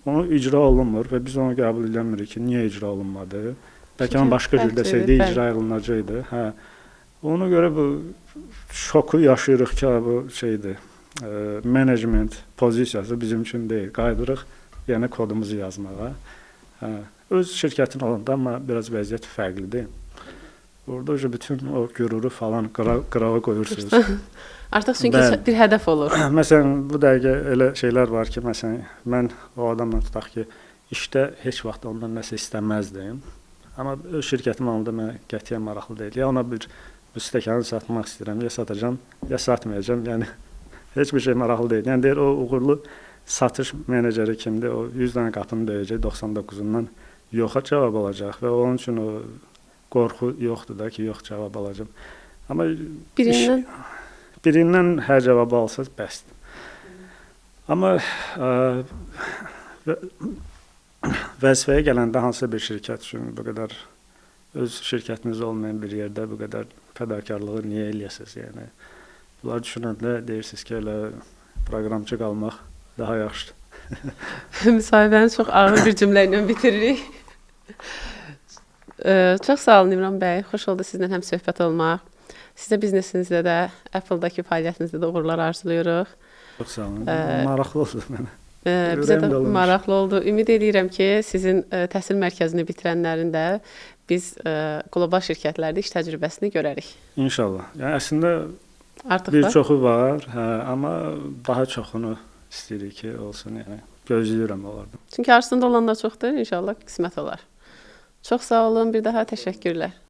onu icra olunmur və biz onu qəbul edəmirik ki, niyə icra olunmadı? Bəlkə mən başqa cür desəydi, icra olunacaqdı. Ona görə bu şoku yaşayırıq ki, bu şeydir, management pozisiyası bizim üçün deyil. Qayıdırıq, yəni kodumuzu yazmağa. Öz şirkətin olanda, amma biraz vəziyyət fərqlidir. Orada bütün o qüruru falan qırağa qoyursunuz. Artıq çünki bir hədəf olur. Məsələn, bu dəqiqə elə şeylər var ki, məsələn, mən o adamla tutaq ki, işdə heç vaxt ondan nəsə istəməzdim. Amma öz şirkətim alanda mənə qətiyyən maraqlı deyil. Ya ona bu stəkanı satmaq istəyirəm, ya satacağam, ya satmayacağam. Yəni, heç bir şey maraqlı deyil. Yəni, deyir, o uğurlu satış meneceri kimdir? O 100 dənə qapını döyəcək, 99-undan yoxa cavab alacaq və onun üçün o qorxu yoxdur da ki, yox cavab alacağam. Amma birindən hər cavabı alsanız bəsdir. Amma vəzifəyə gələndə hansısa bir şirkət üçün bu qədər öz şirkətiniz olmayan bir yerdə bu qədər fədakarlığı niyə eləyəsiniz? Yəni, bunlar düşünəndə deyirsiniz ki, elə proqramçı qalmaq daha yaxşıdır. Müsahibəni çox ağır bir cümlə ilə bitiririk. Çox sağ olun İmran bəy, xoş oldu sizinlə həm söhbət olmaq. Sizə biznesinizdə də, Apple-dakı fəaliyyətinizdə də uğurlar arzulayırıq. Çox sağ olun, maraqlı oldu mənə. Bizə də maraqlı oldu. Ümid edirəm ki, sizin təhsil mərkəzini bitirənlərin də biz qlobal şirkətlərdə iş təcrübəsini görərik. İnşallah. Yəni, əslində bir çoxu var, amma daha çoxunu istəyirik ki, olsun. Yəni, gözləyirəm onlardan. Çünki arasında olanlar çoxdur, inşallah qismət olar. Çox sağ olun, bir daha təşəkkürlər.